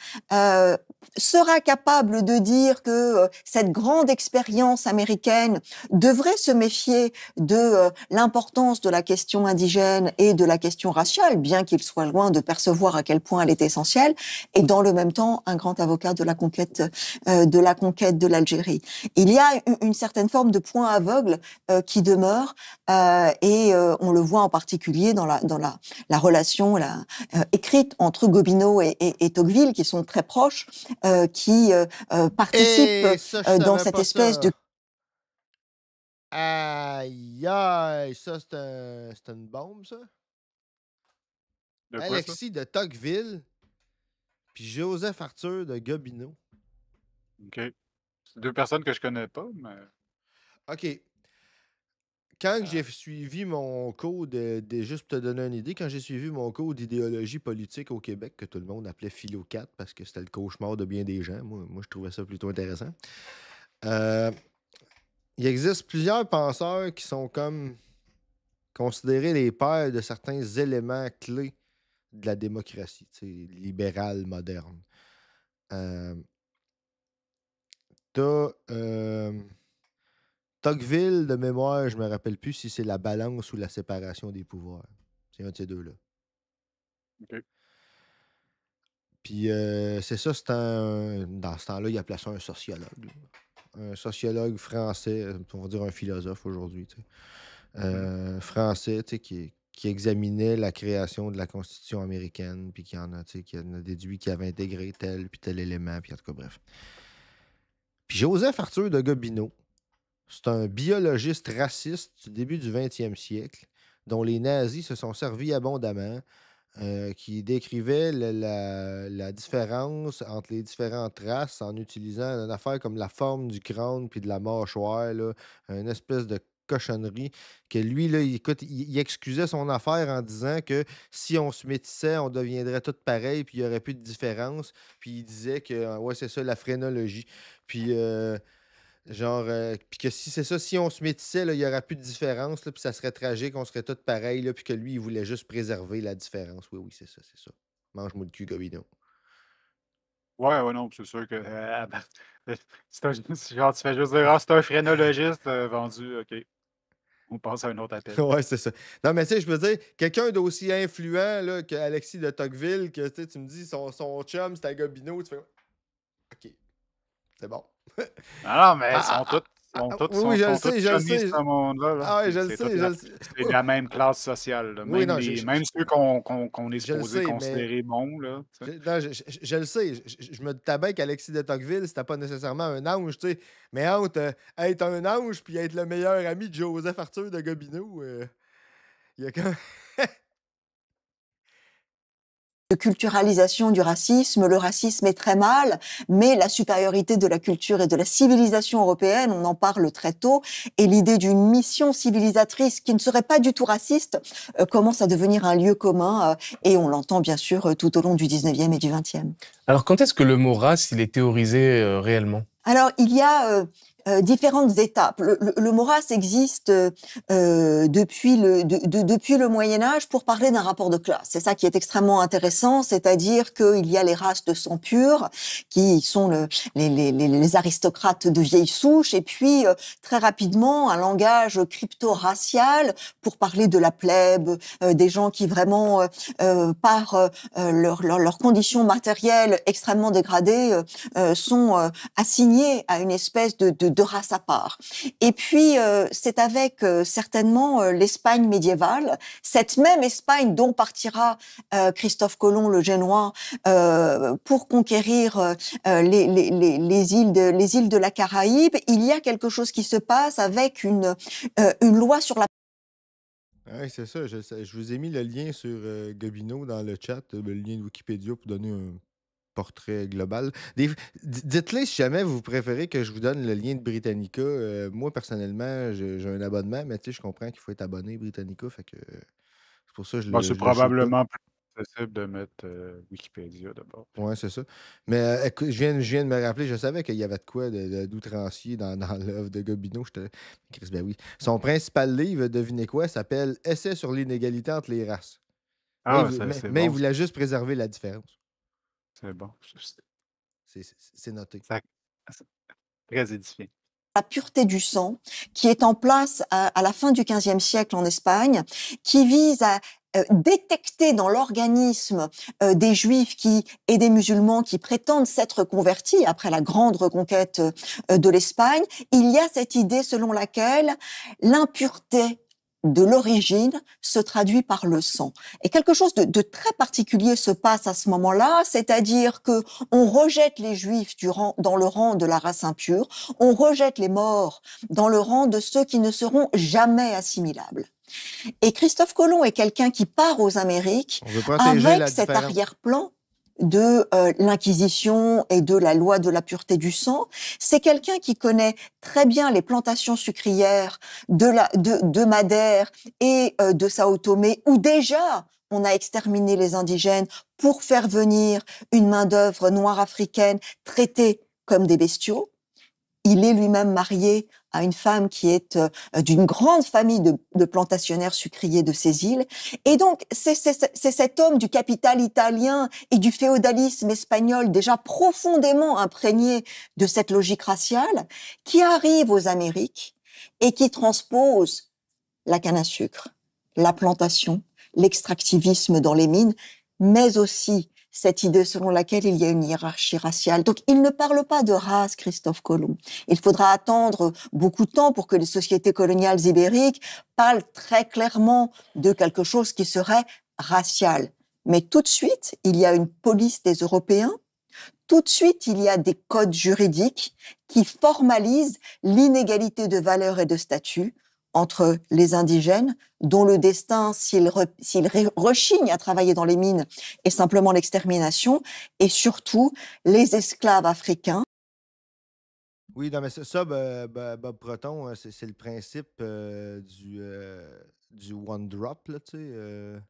sera capable de dire que cette grande expérience américaine devrait se méfier de l'importance de la question indigène et de la question raciale, bien qu'il soit loin de percevoir à quel point elle est essentielle, et dans le même temps un grand avocat de la conquête de l'Algérie. Il y a une certaine forme de point aveugle qui demeure, et on le voit en particulier dans la relation écrite entre Gobineau et Tocqueville, qui sont très proches, qui participent dans cette espèce de... Aïe, aïe, ça, c'est une bombe, ça? De quoi, ça? Alexis de Tocqueville, puis Joseph Arthur de Gobineau. OK. C'est deux personnes que je connais pas, mais... OK. Quand j'ai suivi mon cours juste pour te donner une idée, quand j'ai suivi mon cours d'idéologie politique au Québec, que tout le monde appelait Philo 4 parce que c'était le cauchemar de bien des gens, moi je trouvais ça plutôt intéressant. Il existe plusieurs penseurs qui sont comme considérés les pères de certains éléments clés de la démocratie libérale moderne. t'as Tocqueville, de mémoire, je me rappelle plus si c'est la balance ou la séparation des pouvoirs. C'est un de ces deux-là. OK. Puis c'est ça, dans ce temps-là, il appelait ça un sociologue, là. Un sociologue français, on va dire un philosophe aujourd'hui, tu sais. Français, tu sais, qui examinait la création de la Constitution américaine, puis qui en a déduit qu'il avait intégré tel puis tel élément, puis en tout cas, bref. Puis Joseph Arthur de Gobineau, c'est un biologiste raciste du début du 20e siècle, dont les nazis se sont servis abondamment, qui décrivait la différence entre les différentes races en utilisant une affaire comme la forme du crâne puis de la mâchoire, là, une espèce de cochonnerie, que lui, là, écoute, il excusait son affaire en disant que si on se métissait, on deviendrait tous pareils, puis il n'y aurait plus de différence. Puis il disait que, ouais, c'est ça, la phrénologie. Puis, genre, puis que si c'est ça, si on se métissait, là, il n'y aurait plus de différence, là, puis ça serait tragique, on serait tous pareils, là, puis que lui, il voulait juste préserver la différence. Oui, oui, c'est ça, c'est ça. Mange-moi le cul, Gobino. Ouais, ouais, non, c'est sûr que. Genre, tu fais juste dire, ah, c'est un phrénologiste vendu, OK. On passe à un autre appel. Ouais, c'est ça. Non, mais tu sais, je veux dire, quelqu'un d'aussi influent là, que Alexis de Tocqueville, que tu me dis, son chum, c'est un Gobino, tu fais, OK, c'est bon. Ah non, mais Ah, ils sont tous, oui, oui, je le sont tous sais, je le chummy, sais. ce monde-là. Là. Ah, oui, je le C'est sais, je le sais. c'est de la même classe sociale. Là. Oui, Même, non, même ceux qu'on est je le supposé sais, mais considérer bons. Là, tu sais. non, je le sais. Je me doutais bien qu'Alexis de Tocqueville, c'était pas nécessairement un ange, tu sais. Mais entre être un ange puis être le meilleur ami de Joseph Arthur de Gobineau, il y a quand même. De culturalisation du racisme. Le racisme est très mal, mais la supériorité de la culture et de la civilisation européenne, on en parle très tôt, et l'idée d'une mission civilisatrice qui ne serait pas du tout raciste commence à devenir un lieu commun, et on l'entend bien sûr tout au long du 19e et du 20e. Alors, quand est-ce que le mot race, il est théorisé réellement? Alors, il y a différentes étapes. Le mot race existe depuis le Moyen Âge pour parler d'un rapport de classe. C'est ça qui est extrêmement intéressant, c'est-à-dire qu'il y a les races de sang pur, qui sont les aristocrates de vieille souche, et puis très rapidement un langage crypto-racial pour parler de la plèbe, des gens qui vraiment, par leurs conditions matérielles extrêmement dégradées, sont assignés à une espèce de race à part. Et puis, c'est avec certainement l'Espagne médiévale, cette même Espagne dont partira Christophe Colomb le Génois pour conquérir les îles de la Caraïbe. Il y a quelque chose qui se passe avec une loi sur la... Oui, c'est ça. Je vous ai mis le lien sur Gobineau dans le chat, le lien de Wikipédia pour donner un portrait global. Dites-les si jamais vous préférez que je vous donne le lien de Britannica. Moi, personnellement, j'ai un abonnement, mais tu sais, je comprends qu'il faut être abonné Britannica, fait que c'est pour ça que je Bon, le, c'est je le shoot pas. probablement plus accessible de mettre Wikipédia d'abord. Ouais, c'est ça. Mais écoute, je viens de me rappeler, je savais qu'il y avait de quoi d'outrancier dans l'œuvre de Gobineau. Chris, ben oui. Son principal livre, devinez quoi, s'appelle Essai sur l'inégalité entre les races. Ah, c'est Mais il bon. voulait juste préserver la différence. C'est bon. C'est noté. C'est très édifiant. La pureté du sang, qui est en place à la fin du XVe siècle en Espagne, qui vise à détecter dans l'organisme des juifs et des musulmans qui prétendent s'être convertis après la grande reconquête de l'Espagne. Il y a cette idée selon laquelle l'impureté de l'origine se traduit par le sang. Et quelque chose de très particulier se passe à ce moment-là, c'est-à-dire que on rejette les Juifs dans le rang de la race impure, on rejette les morts dans le rang de ceux qui ne seront jamais assimilables. Et Christophe Colomb est quelqu'un qui part aux Amériques avec cet arrière-plan de l'Inquisition et de la loi de la pureté du sang. C'est quelqu'un qui connaît très bien les plantations sucrières de Madère et de Sao Tomé, où déjà on a exterminé les indigènes pour faire venir une main-d'œuvre noire africaine traitée comme des bestiaux. Il est lui-même marié à une femme qui est d'une grande famille de plantationnaires sucriers de ces îles. Et donc, c'est cet homme du capital italien et du féodalisme espagnol déjà profondément imprégné de cette logique raciale qui arrive aux Amériques et qui transpose la canne à sucre, la plantation, l'extractivisme dans les mines, mais aussi cette idée selon laquelle il y a une hiérarchie raciale. Donc, il ne parle pas de race, Christophe Colomb. Il faudra attendre beaucoup de temps pour que les sociétés coloniales ibériques parlent très clairement de quelque chose qui serait racial. Mais tout de suite, il y a une police des Européens. Tout de suite, il y a des codes juridiques qui formalisent l'inégalité de valeur et de statut entre les indigènes, dont le destin, s'ils rechignent à travailler dans les mines, est simplement l'extermination, et surtout les esclaves africains. Oui, non, mais Bob Breton, c'est le principe du one drop, là, tu sais.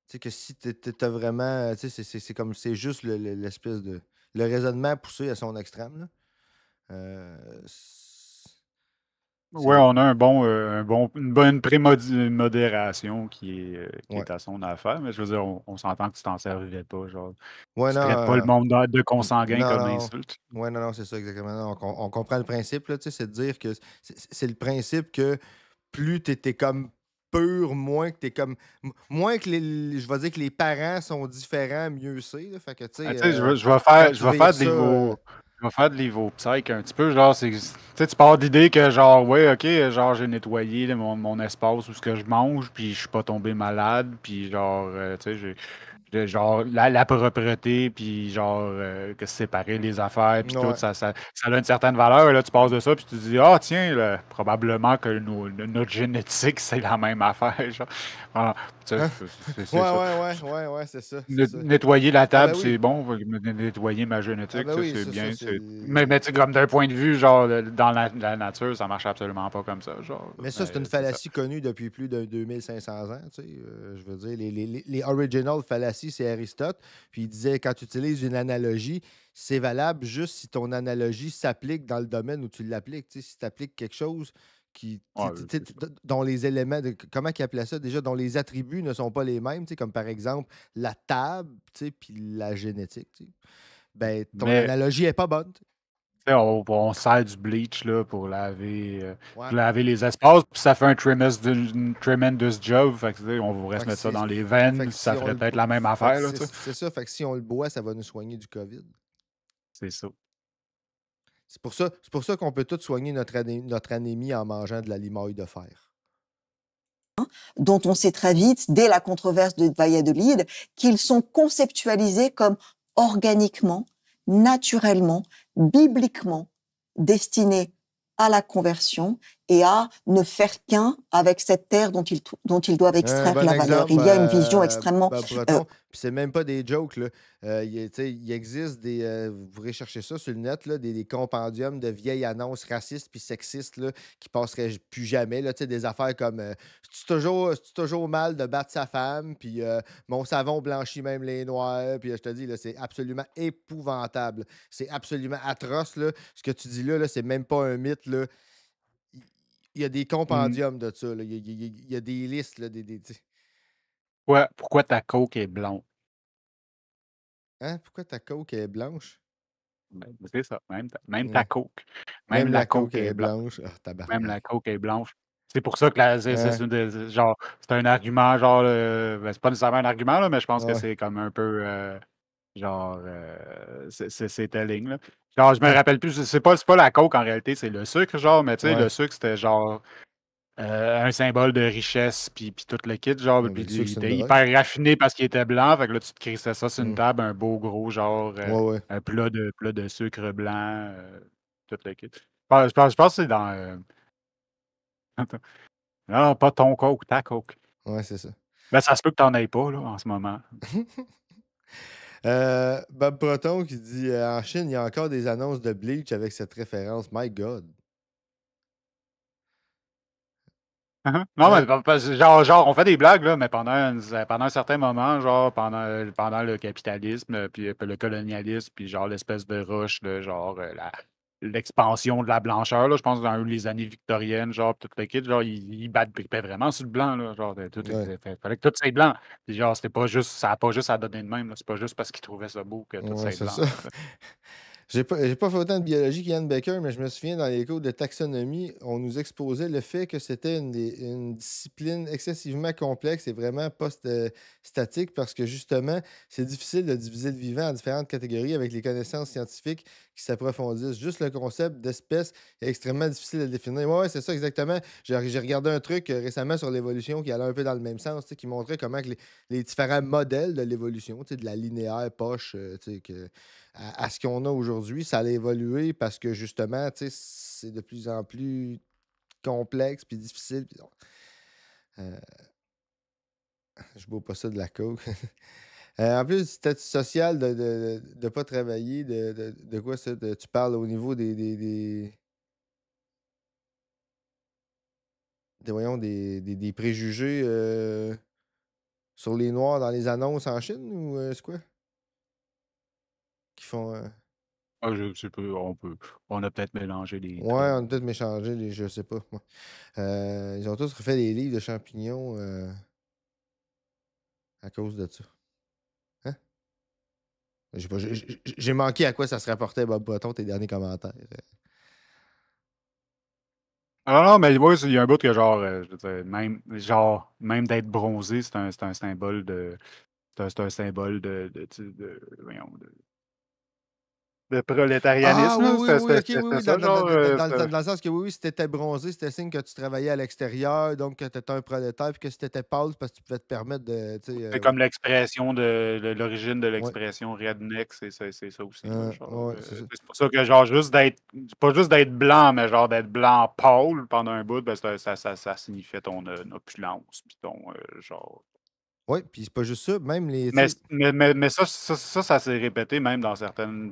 Tu sais que si t'as vraiment, tu sais, c'est comme, c'est juste l'espèce de, le raisonnement poussé à son extrême, là. Ouais, C'est, on a une bonne prémodération qui ouais. est à son affaire, mais je veux dire, on s'entend que tu t'en servais pas, genre, Ouais, tu traites pas le non, monde de consanguin comme non. insulte. Ouais, non, c'est ça, exactement. Non, on comprend le principe, là, tu sais, c'est de dire que c'est le principe que plus t'es comme pur, moins que t'es comme. Moins que je vais dire que les parents sont différents, mieux c'est, là. Fait que, tu Ah, sais, tu sais, quand je tu vais vires faire de ça. je vais faire de l'Evo-Psych un petit peu, genre, tu sais, tu pars d'idée que, genre, ouais, ok, genre, j'ai nettoyé mon espace où ce que je mange, puis je suis pas tombé malade, puis genre, tu sais, genre la propreté, puis genre que séparer les affaires, puis tout, Ouais. ça a une certaine valeur. Et là, tu passes de ça, puis tu te dis, ah, tiens, là, probablement que notre génétique, c'est la même affaire. Genre. Voilà. Tu sais, Hein? c'est ça. Ouais, c'est ça, c'est ça. Nettoyer la Ah ben table, oui. c'est bon. Nettoyer ma Ah génétique, ben ça, oui, c'est ça, bien. c'est. Mais tu sais, comme d'un point de vue, genre, dans la nature, ça marche absolument pas comme ça. Genre, Mais ça, c'est une c'est ça. fallacie connue depuis plus de 2500 ans. Tu sais. Je veux dire, les original fallacies, c'est Aristote. Puis il disait, quand tu utilises une analogie, c'est valable juste si ton analogie s'applique dans le domaine où tu l'appliques. Tu sais, si tu appliques quelque chose Ouais, c'est ça. dont les éléments, comment il appelait ça déjà, dont les attributs ne sont pas les mêmes, tu sais, comme par exemple la table, tu sais, puis la génétique. Tu sais. Ben, ton Mais analogie n'est pas bonne. Tu sais. Tu sais, on sert du bleach là, Ouais. pour laver les espaces, puis ça fait un tremendous job. Fait que, tu sais, on vous Fait reste que, mettre ça si, dans les fait veines, que si ça on ferait le peut-être bo- la même fait que affaire, là, tu sais. c'est ça. Fait que si on le boit, ça va nous soigner du COVID. C'est ça. C'est pour ça qu'on peut tous soigner notre anémie en mangeant de la limaille de fer. Dont on sait très vite, dès la controverse de Valladolid, qu'ils sont conceptualisés comme organiquement, naturellement, bibliquement destinés à la conversion et à ne faire qu'un avec cette terre dont ils doivent Un extraire bon la valeur. exemple, Il y a une vision extrêmement... Bob Breton, puis c'est même pas des jokes, là. Tu sais, il existe des. Vous pourrez chercher ça sur le net, là, des compendiums de vieilles annonces racistes puis sexistes là, qui passeraient plus jamais. Là, tu sais, des affaires comme c'est toujours mal de battre sa femme, puis mon savon blanchit même les noirs. Puis je te dis, là, c'est absolument épouvantable. C'est absolument atroce. Là. Ce que tu dis là, c'est même pas un mythe. Là. Il y a des Hmm. compendiums de ça. Là. Il y a des listes. Là, tu sais. Pourquoi ta coke est blanche? Hein? Pourquoi ta coke est blanche? Ben, c'est ça. Même ta Ouais. coke. Même Même la la coke coke est est blanche. blanche. Ah, Même la tabarnak. coke est blanche. C'est pour ça que Hein? genre, c'est un argument, genre, ben, c'est pas nécessairement un argument, là, mais je pense que Ouais. c'est comme un peu, genre, c'est telling, là. Genre, je me rappelle plus, c'est pas la coke en réalité, c'est le sucre, genre, mais tu sais, Ouais. le sucre, c'était genre un symbole de richesse, puis tout le kit, genre, Ouais, puis mais le il sucre, c'est une était drogue. hyper raffiné parce qu'il était blanc, fait que là, tu te crissais ça sur une Hmm. table, un beau gros, genre, Ouais. un plat de sucre blanc, tout le kit. Je pense que c'est dans. Non, pas ton coke, ta coke. Ouais, c'est ça. Ben, ça se peut que t'en aies pas, là, en ce moment. Bob Breton qui dit en Chine, il y a encore des annonces de Bleach avec cette référence. My God. Non, Euh, mais genre, on fait des blagues, là, mais pendant un certain moment, genre, pendant le capitalisme, puis le colonialisme, puis genre l'espèce de rush de genre l'expansion de la blancheur, là, je pense dans les années victoriennes, genre, toute le kit, genre, ils battent vraiment sur le blanc, là, genre, Ouais. fallait que tout soit blanc. Puis genre, c'était pas juste, ça n'a pas juste à donner de même, là, c'est pas juste parce qu'ils trouvaient ça beau que tout Ouais, soit c'est blanc, ça. là, tu sais. J'ai pas fait autant de biologie qu'Ian Becker, mais je me souviens dans les cours de taxonomie, on nous exposait le fait que c'était une discipline excessivement complexe et vraiment pas statique parce que justement, c'est difficile de diviser le vivant en différentes catégories avec les connaissances scientifiques qui s'approfondissent. Juste le concept d'espèce est extrêmement difficile à définir. Ouais, c'est ça exactement. J'ai regardé un truc récemment sur l'évolution qui allait un peu dans le même sens, tu sais, qui montrait comment que les différents modèles de l'évolution, tu sais, de la linéaire, poche, tu sais, à ce qu'on a aujourd'hui, ça a évolué parce que justement, tu sais, c'est de plus en plus complexe puis difficile. Puis euh, je bois pas ça de la coke. En plus, du statut social de ne pas travailler, de quoi ça? Tu parles au niveau voyons, des préjugés sur les Noirs dans les annonces en Chine ou c'est quoi? Qui font. Ah, je sais pas, on a peut-être mélangé les Ouais, traits. on a peut-être méchangé, je sais pas. Moi. Ils ont tous refait des livres de champignons à cause de ça. Hein? J'ai manqué à quoi ça se rapportait, Bob Breton, tes derniers commentaires. Ah non, mais moi, il y a un bout que genre, je veux dire, même d'être bronzé, c'est un symbole de. C'est un symbole voyons, de Ah prolétarianisme, oui, là. oui, oui, ok, oui, C'était oui, ça, genre. dans le sens que oui, oui, si t'étais bronzé, c'était signe que tu travaillais à l'extérieur, donc que t'étais un prolétaire, puis que si t'étais pâle, c'est parce que tu pouvais te permettre de, tu sais, C'est comme l'expression l'origine de ouais, l'expression redneck, c'est ça aussi, là, genre, ouais, c'est ça. c'est pour ça que genre pas juste d'être blanc, mais genre d'être blanc pâle pendant un bout, ben ça signifiait ton opulence, puis ton genre. Oui, puis c'est pas juste ça, même les, tu Mais, sais, mais ça s'est répété même dans certaines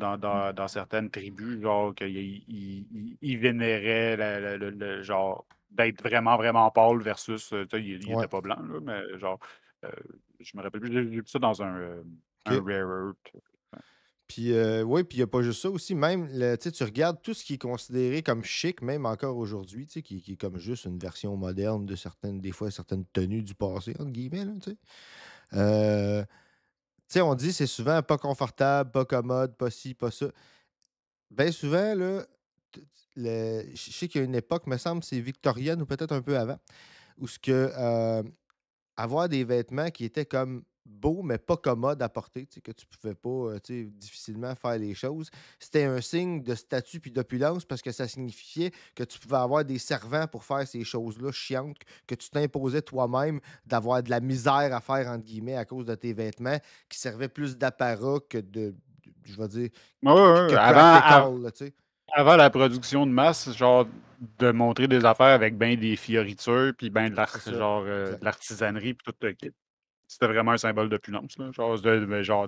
tribus, genre qu'ils vénéraient genre d'être vraiment, vraiment pâle versus, tu sais, il ouais, était pas blanc, là, mais genre, euh, je me rappelle plus, j'ai vu ça dans un ok. Rare Earth. Puis, oui, puis il n'y a pas juste ça aussi. Même, tu sais, tu regardes tout ce qui est considéré comme chic, même encore aujourd'hui, tu sais, qui est comme juste une version moderne de certaines, des fois, certaines tenues du passé, entre guillemets, là, tu sais. Euh, Tu sais, on dit c'est souvent pas confortable, pas commode, pas ci, pas ça. Bien souvent, là, je sais qu'il y a une époque, me semble, c'est victorienne ou peut-être un peu avant, où ce que avoir des vêtements qui étaient comme beaux, mais pas commodes à porter, tu sais, que tu pouvais pas tu sais, difficilement faire les choses, c'était un signe de statut puis d'opulence parce que ça signifiait que tu pouvais avoir des servants pour faire ces choses-là chiantes, que tu t'imposais toi-même d'avoir de la misère à faire, entre guillemets, à cause de tes vêtements qui servaient plus d'apparat que je vais dire, Ouais, ouais, que ouais. practical, là, tu sais. Avant la production de masse, genre, de montrer des affaires avec ben des fioritures, puis ben C'est ça. genre, Exact. de l'artisanerie, puis tout le kit. C'était vraiment un symbole d'opulence, là. Genre, genre,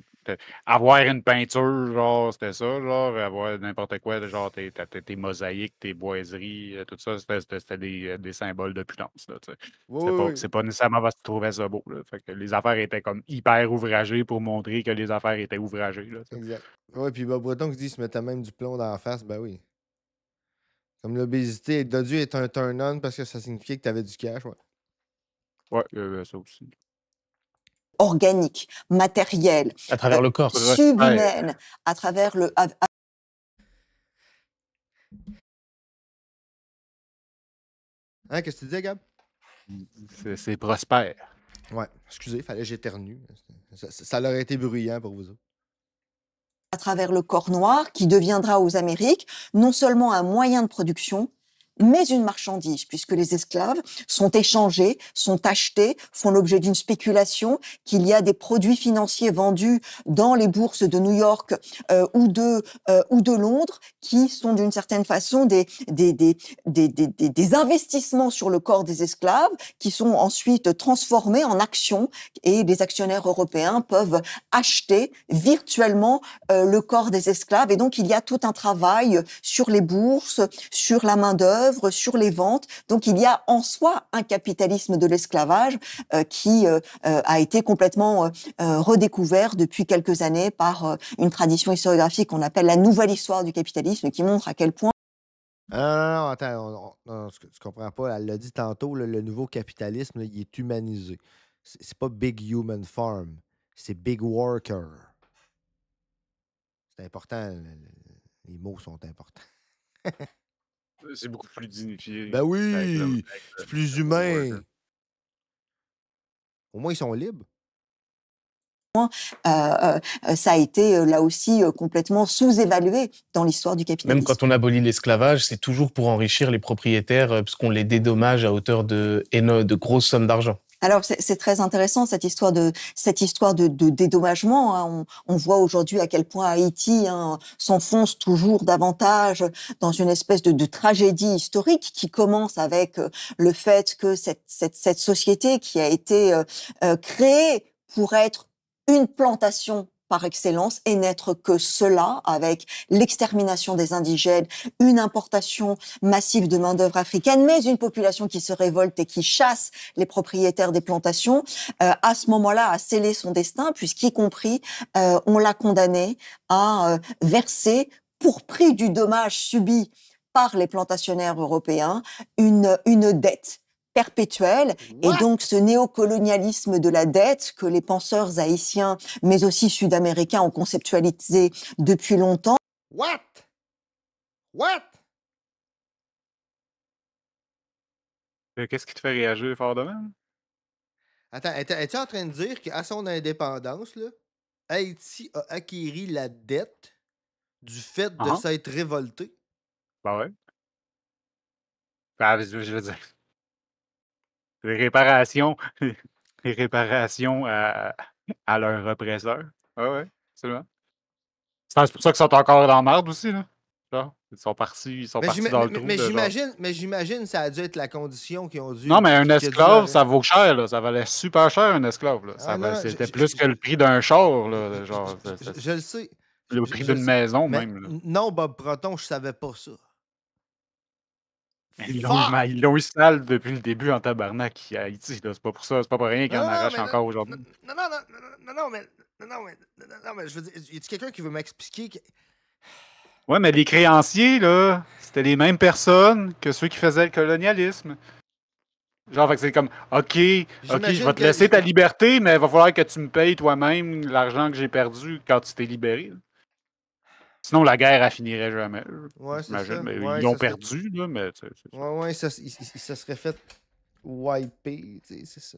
avoir une peinture, genre, c'était ça, genre, avoir n'importe quoi, genre, tes mosaïques, tes boiseries, tout ça, c'était des symboles d'opulence, là, tu sais. Oui, oui, oui. C'est pas nécessairement parce que tu trouvais ça beau, là. Fait que les affaires étaient comme hyper ouvragées pour montrer que les affaires étaient ouvragées, là, tu sais. Exact. Oui, puis Bob Breton qui dit qu'il se mettait même du plomb dans la face, ben oui. Comme l'obésité, être dodu est un turn-on parce que ça signifiait que tu avais du cash, ouais. Ouais, ça aussi. Organique, matérielle, À travers le corps. subhumaine, à travers le... Hein, qu'est-ce que tu disais, Gab? C'est prospère. Ouais, excusez, fallait que j'éternue. Ça leur a été bruyant pour vous autres. à travers le corps noir qui deviendra aux Amériques non seulement un moyen de production, mais une marchandise, puisque les esclaves sont échangés, sont achetés, font l'objet d'une spéculation, qu'il y a des produits financiers vendus dans les bourses de New York ou de Londres, qui sont d'une certaine façon des investissements sur le corps des esclaves, qui sont ensuite transformés en actions, et les actionnaires européens peuvent acheter virtuellement le corps des esclaves. Et donc, il y a tout un travail sur les bourses, sur la main-d'œuvre, sur les ventes. Donc, il y a en soi un capitalisme de l'esclavage qui a été complètement redécouvert depuis quelques années par une tradition historiographique qu'on appelle la nouvelle histoire du capitalisme, qui montre à quel point Non, attends, non, tu comprends pas. Elle l'a dit tantôt, là, le nouveau capitalisme, là, il est humanisé. C'est pas Big Human Farm, c'est Big Worker. C'est important, les mots sont importants. C'est beaucoup plus dignifié Ben avec oui, c'est plus le worker. humain. Au moins, ils sont libres. Ça a été là aussi complètement sous-évalué dans l'histoire du Même capitalisme. quand on abolit l'esclavage, c'est toujours pour enrichir les propriétaires, parce qu'on les dédommage à hauteur de grosses sommes d'argent. Alors c'est très intéressant cette histoire de dédommagement. Hein. On voit aujourd'hui à quel point Haïti s'enfonce toujours davantage dans une espèce de tragédie historique qui commence avec le fait que cette société qui a été créée pour être une plantation par excellence et n'être que cela, avec l'extermination des indigènes, une importation massive de main-d'œuvre africaine, mais une population qui se révolte et qui chasse les propriétaires des plantations, à ce moment-là a scellé son destin, puisqu'y compris, on l'a condamné à verser, pour prix du dommage subi par les plantationnaires européens, une dette perpétuelle. Et donc ce néocolonialisme de la dette que les penseurs haïtiens, mais aussi sud-américains ont conceptualisé depuis longtemps. What? Qu'est-ce qui te fait réagir fort de même? Attends, es-tu en train de dire qu'à son indépendance, là, Haïti a acquis la dette du fait de s'être révolté? Ben ouais. Ben, je veux dire, les réparations, les réparations à leurs oppresseurs. Ouais, absolument. C'est pour ça qu'ils sont encore dans la merde aussi, là. Genre, ils sont partis dans le trou. Mais j'imagine ça a dû être la condition qu'ils ont dû. Non, mais un esclave, ça vaut cher, là. Ça valait super cher, un esclave, là. C'était plus que le prix d'un char, là. Genre, je le sais. Le prix d'une maison, même. Là. Non, Bob Proton, je savais pas ça. Ils l'ont eu sale depuis le début en tabarnak à Haïti. C'est pas pour ça, c'est pas pour rien qu'ils en arrachent encore aujourd'hui. Non, mais je veux dire, y a-t-il quelqu'un qui veut m'expliquer que... Ouais, mais les créanciers, là, c'était les mêmes personnes que ceux qui faisaient le colonialisme. Genre, fait que c'est comme, OK, je vais te laisser ta liberté, mais il va falloir que tu me payes toi-même l'argent que j'ai perdu quand tu t'es libéré. Là. Sinon, la guerre, elle finirait jamais. Ouais, c'est ça. Mais ils l'ont perdu, là, mais... Ouais, ça serait fait wiper, tu sais, c'est ça.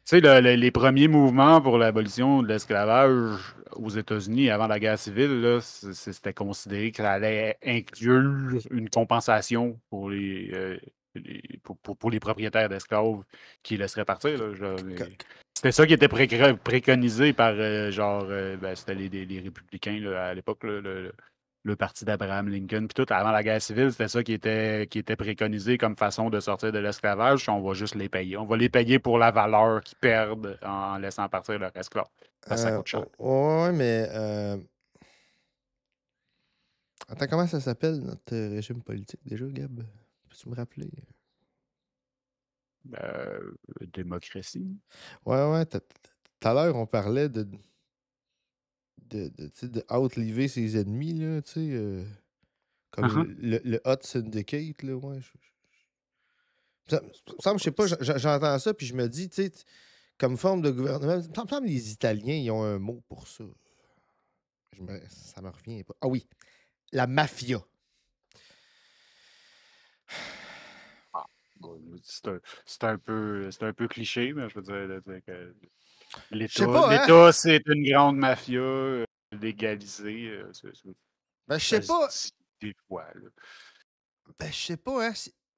Tu sais, les premiers mouvements pour l'abolition de l'esclavage aux États-Unis avant la guerre civile, là, c'était considéré que ça allait inclure une compensation pour les propriétaires d'esclaves qui laisseraient partir. Là, c'était ça qui était préconisé par, c'était les républicains là, à l'époque, le parti d'Abraham Lincoln, puis tout, avant la guerre civile, c'était ça qui était préconisé comme façon de sortir de l'esclavage. On va juste les payer. On va les payer pour la valeur qu'ils perdent en laissant partir leur esclave. Ça coûte cher. Ouais, mais... Attends, comment ça s'appelle, notre régime politique, déjà, Gab? Peux-tu me rappeler? Démocratie. Ouais. Tout à l'heure, on parlait de outliver ses ennemis, là, tu sais... Comme le Hot Syndicate, là, ouais. Ça me semble, je sais pas, j'entends ça, puis je me dis, tu sais, comme forme de gouvernement, ça me semble les Italiens, ils ont un mot pour ça. Ça me revient pas. Ah oui, la mafia. C'est un peu cliché, mais je veux dire que l'État, c'est une grande mafia légalisée. Ben, je sais pas. Des fois, là. Ben, je sais pas, hein.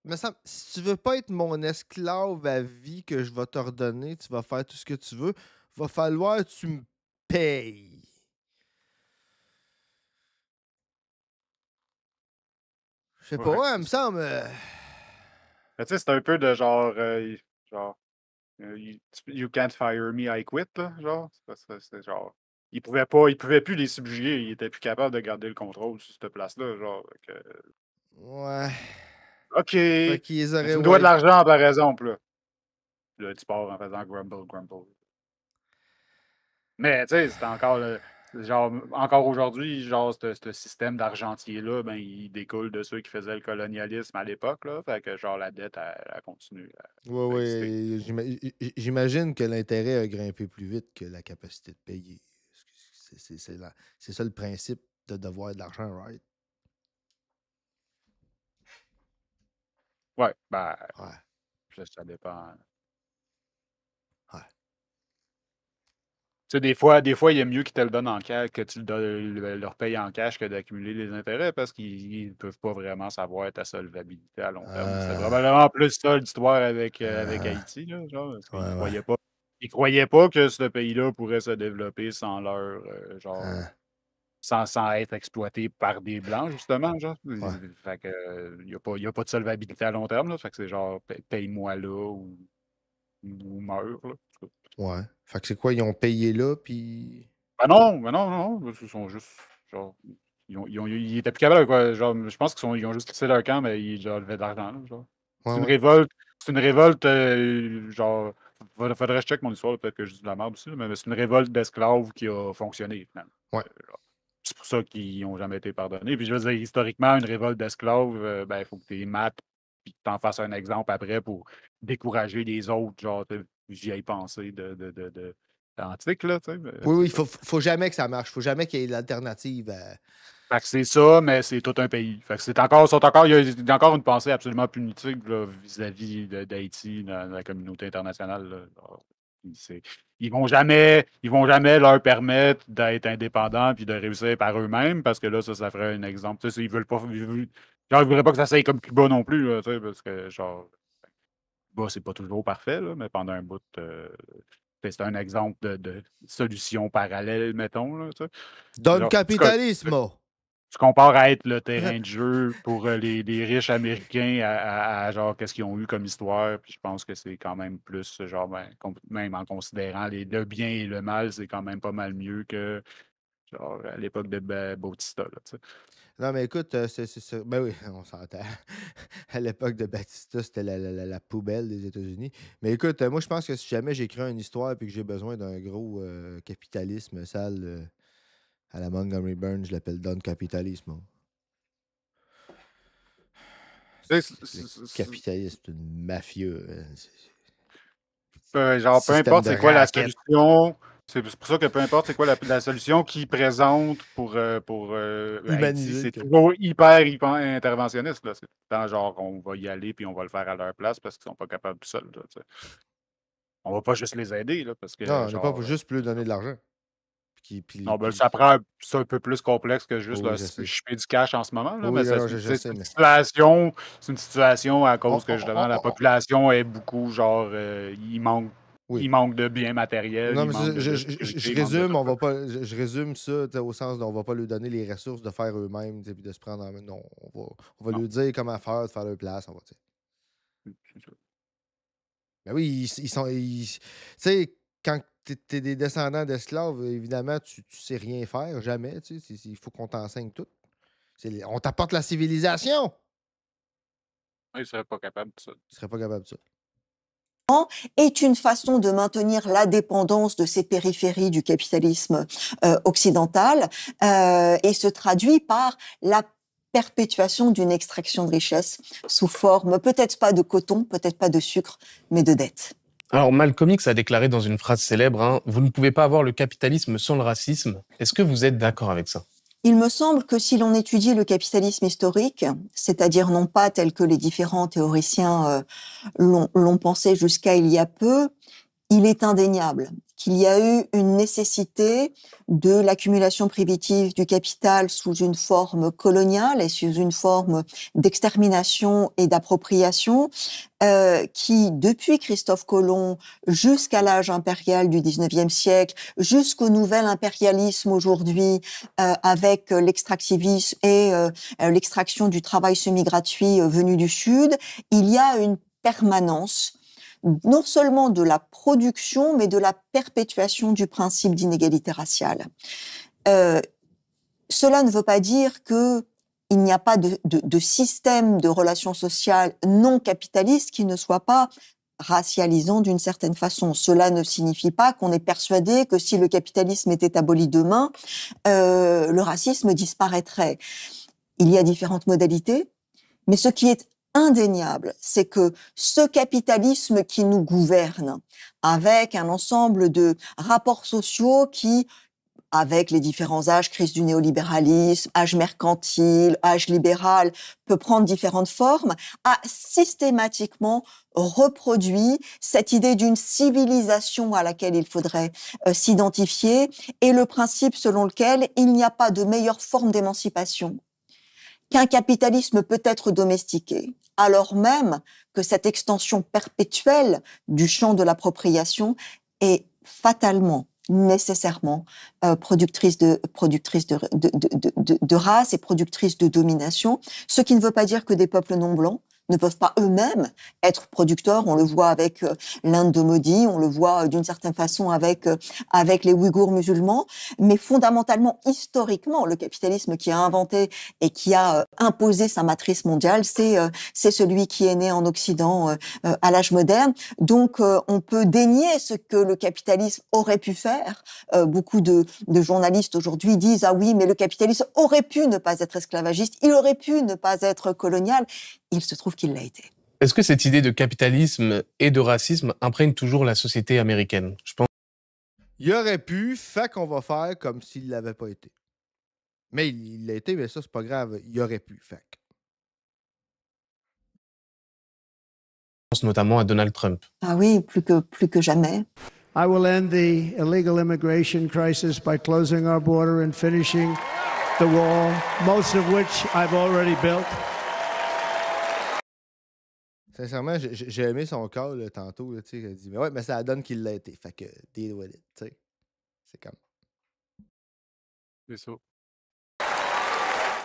Mais si tu veux pas être mon esclave à vie que je vais t'ordonner, tu vas faire tout ce que tu veux, va falloir que tu me payes. Je sais pas, il me semble. Tu sais, c'est un peu de genre. You can't fire me, I quit, là. Genre. C'est genre. Il pouvait plus les subjuguer. Il était plus capable de garder le contrôle sur cette place-là. Genre. Ouais. OK. Fait qu'ils auraient... Tu me dois de l'argent, par exemple, là. Là, tu pars en faisant grumble. Mais, tu sais, c'est encore Genre, encore aujourd'hui, genre, ce système d'argentier-là, ben, il découle de ceux qui faisaient le colonialisme à l'époque, là. Fait que, genre, la dette, elle continue Ouais, d'exister. ouais. J'imagine que l'intérêt a grimpé plus vite que la capacité de payer. C'est ça le principe de devoir de l'argent, right? Ouais, ben, Ouais, ça dépend. ouais. Tu sais, des fois, il est mieux qu'ils te le donnent en cash, que tu leur payes en cash que d'accumuler les intérêts parce qu'ils ne peuvent pas vraiment savoir ta solvabilité à long terme. C'était Ah, probablement plus ça l'histoire avec ah, Haïti, là, genre, parce qu'ils ouais, ouais. croyaient pas que ce pays-là pourrait se développer sans leur, genre, Ah, sans être exploité par des Blancs, justement, genre. ouais. Fait que, il y a pas de solvabilité à long terme, là. Fait que c'est genre, paye-moi là ou meurs, là. Ouais. Fait que c'est quoi, ils ont payé là, puis... Ben non, non, ils sont juste, genre, ils étaient plus capables, quoi, genre, je pense ils ont juste quitté leur camp, mais ils genre, levaient de l'argent, là, genre. Ouais, C'est une ouais. révolte, genre, faudrait que je check mon histoire, peut-être que je dis de la merde aussi, mais c'est une révolte d'esclaves qui a fonctionné, finalement. Ouais. Genre, c'est pour ça qu'ils n'ont jamais été pardonnés. Puis je veux dire, historiquement, une révolte d'esclaves, ben, il faut que tu les mates, puis que tu en fasses un exemple après pour décourager les autres, genre, vieilles pensées antiques, là, tu sais, Oui, oui, c'est il ça. faut jamais que ça marche. Faut jamais qu'il y ait l'alternative. Fait que c'est ça, mais c'est tout un pays. Fait que il y a encore une pensée absolument punitive là, vis-à-vis d'Haïti dans la communauté internationale. Là. Alors, c'est- ils vont jamais leur permettre d'être indépendants puis de réussir par eux-mêmes parce que là, ça ferait un exemple. Tu sais, ils veulent pas, genre, ils voudraient pas que ça soit comme Cuba non plus, là, tu sais, parce que genre, Cuba, c'est pas toujours parfait, là, mais pendant un bout, c'est un exemple de solution parallèle, mettons. Là, tu sais. Don Genre, en tout cas, capitalismo! tu compares à être le terrain de jeu pour les riches américains à genre qu'est-ce qu'ils ont eu comme histoire. Puis je pense que c'est quand même plus genre ben, même en considérant le bien et le mal, c'est quand même pas mal mieux que genre à l'époque de Bautista. Là, tu sais. Non, mais écoute, ben oui, on s'entend. À l'époque de Batista, c'était la poubelle des États-Unis. Mais écoute, moi, je pense que si jamais j'écris une histoire et que j'ai besoin d'un gros capitalisme sale à la Montgomery Burns, je l'appelle Don Capitalismo. Tu sais, Le capitalisme, c'est une mafieux. genre, peu Système importe de c'est quoi la racket. solution, c'est pour ça que peu importe c'est quoi la solution qu'ils présentent pour Haïti, Humanisé le c'est Québec. toujours hyper interventionniste. Là. C'est tout le temps genre, on va y aller puis on va le faire à leur place parce qu'ils sont pas capables tout seuls. Là, tu sais. On va pas juste les aider, là, parce Non, que on n'est pas pour genre. juste plus donner de l'argent. Non, ben, ça prend c'est un peu plus complexe que juste Oui, là, je sais. je fais du cash en ce moment, là, Oui, mais non, non, je c'est sais, une mais. situation, à On- cause que on- justement on- la on- population est beaucoup genre Oui. il manque de biens matériels, Non, il mais manque de je sécurité, il manque de résume, tout. on va pas, je résume ça tu sais, au sens d'on va pas leur donner les ressources de faire eux-mêmes, tu sais, puis de se prendre en main. Non, on va Non. leur dire comment faire, de faire leur place. Tu sais. C'est ça. Ben oui, ils sont. Tu sais, quand t'es des descendants d'esclaves, évidemment, tu sais rien faire, jamais. Tu sais, il faut qu'on t'enseigne tout. On t'apporte la civilisation. Ils seraient pas capables de ça. Tu serais pas capable de ça. Est une façon de maintenir la dépendance de ces périphéries du capitalisme occidental et se traduit par la perpétuation d'une extraction de richesse sous forme peut-être pas de coton, peut-être pas de sucre, mais de dette. Alors Malcolm X a déclaré dans une phrase célèbre, hein, vous ne pouvez pas avoir le capitalisme sans le racisme. Est-ce que vous êtes d'accord avec ça? Il me semble que si l'on étudie le capitalisme historique, c'est-à-dire non pas tel que les différents théoriciens l'ont pensé jusqu'à il y a peu, il est indéniable qu'il y a eu une nécessité de l'accumulation privative du capital sous une forme coloniale et sous une forme d'extermination et d'appropriation qui, depuis Christophe Colomb jusqu'à l'âge impérial du 19e siècle, jusqu'au nouvel impérialisme aujourd'hui avec l'extractivisme et l'extraction du travail semi-gratuit venu du Sud, il y a une permanence non seulement de la production, mais de la perpétuation du principe d'inégalité raciale. Cela ne veut pas dire que il n'y a pas de système de relations sociales non capitalistes qui ne soit pas racialisant d'une certaine façon. Cela ne signifie pas qu'on est persuadé que si le capitalisme était aboli demain, le racisme disparaîtrait. Il y a différentes modalités, mais ce qui est indéniable, c'est que ce capitalisme qui nous gouverne, avec un ensemble de rapports sociaux qui, avec les différents âges, crise du néolibéralisme, âge mercantile, âge libéral, peut prendre différentes formes, a systématiquement reproduit cette idée d'une civilisation à laquelle il faudrait s'identifier et le principe selon lequel il n'y a pas de meilleure forme d'émancipation qu'un capitalisme peut être domestiqué, alors même que cette extension perpétuelle du champ de l'appropriation est nécessairement productrice de race et productrice de domination, ce qui ne veut pas dire que des peuples non blancs ne peuvent pas eux-mêmes être producteurs. On le voit avec l'Inde de Modi, on le voit d'une certaine façon avec les Ouïghours musulmans, mais fondamentalement, historiquement, le capitalisme qui a inventé et qui a imposé sa matrice mondiale, c'est celui qui est né en Occident à l'âge moderne. Donc, on peut dénier ce que le capitalisme aurait pu faire. Beaucoup de journalistes aujourd'hui disent « Ah oui, mais le capitalisme aurait pu ne pas être esclavagiste, il aurait pu ne pas être colonial ». Il se trouve qu'il l'a été. Est-ce que cette idée de capitalisme et de racisme imprègne toujours la société américaine? Je pense. Il aurait pu, fait qu'on va faire comme s'il ne l'avait pas été. Mais il l'a été, mais ça, c'est pas grave. Il aurait pu, fait. Je pense notamment à Donald Trump. Ah oui, plus que jamais. I will end the illegal immigration crisis by closing our border and finishing the wall, most of which I've already built. Sincèrement, j'ai aimé son call tantôt. Là, il a dit, mais ouais, mais ça donne qu'il l'a été. Fait que, deal with it. T'sais. C'est comme. C'est ça.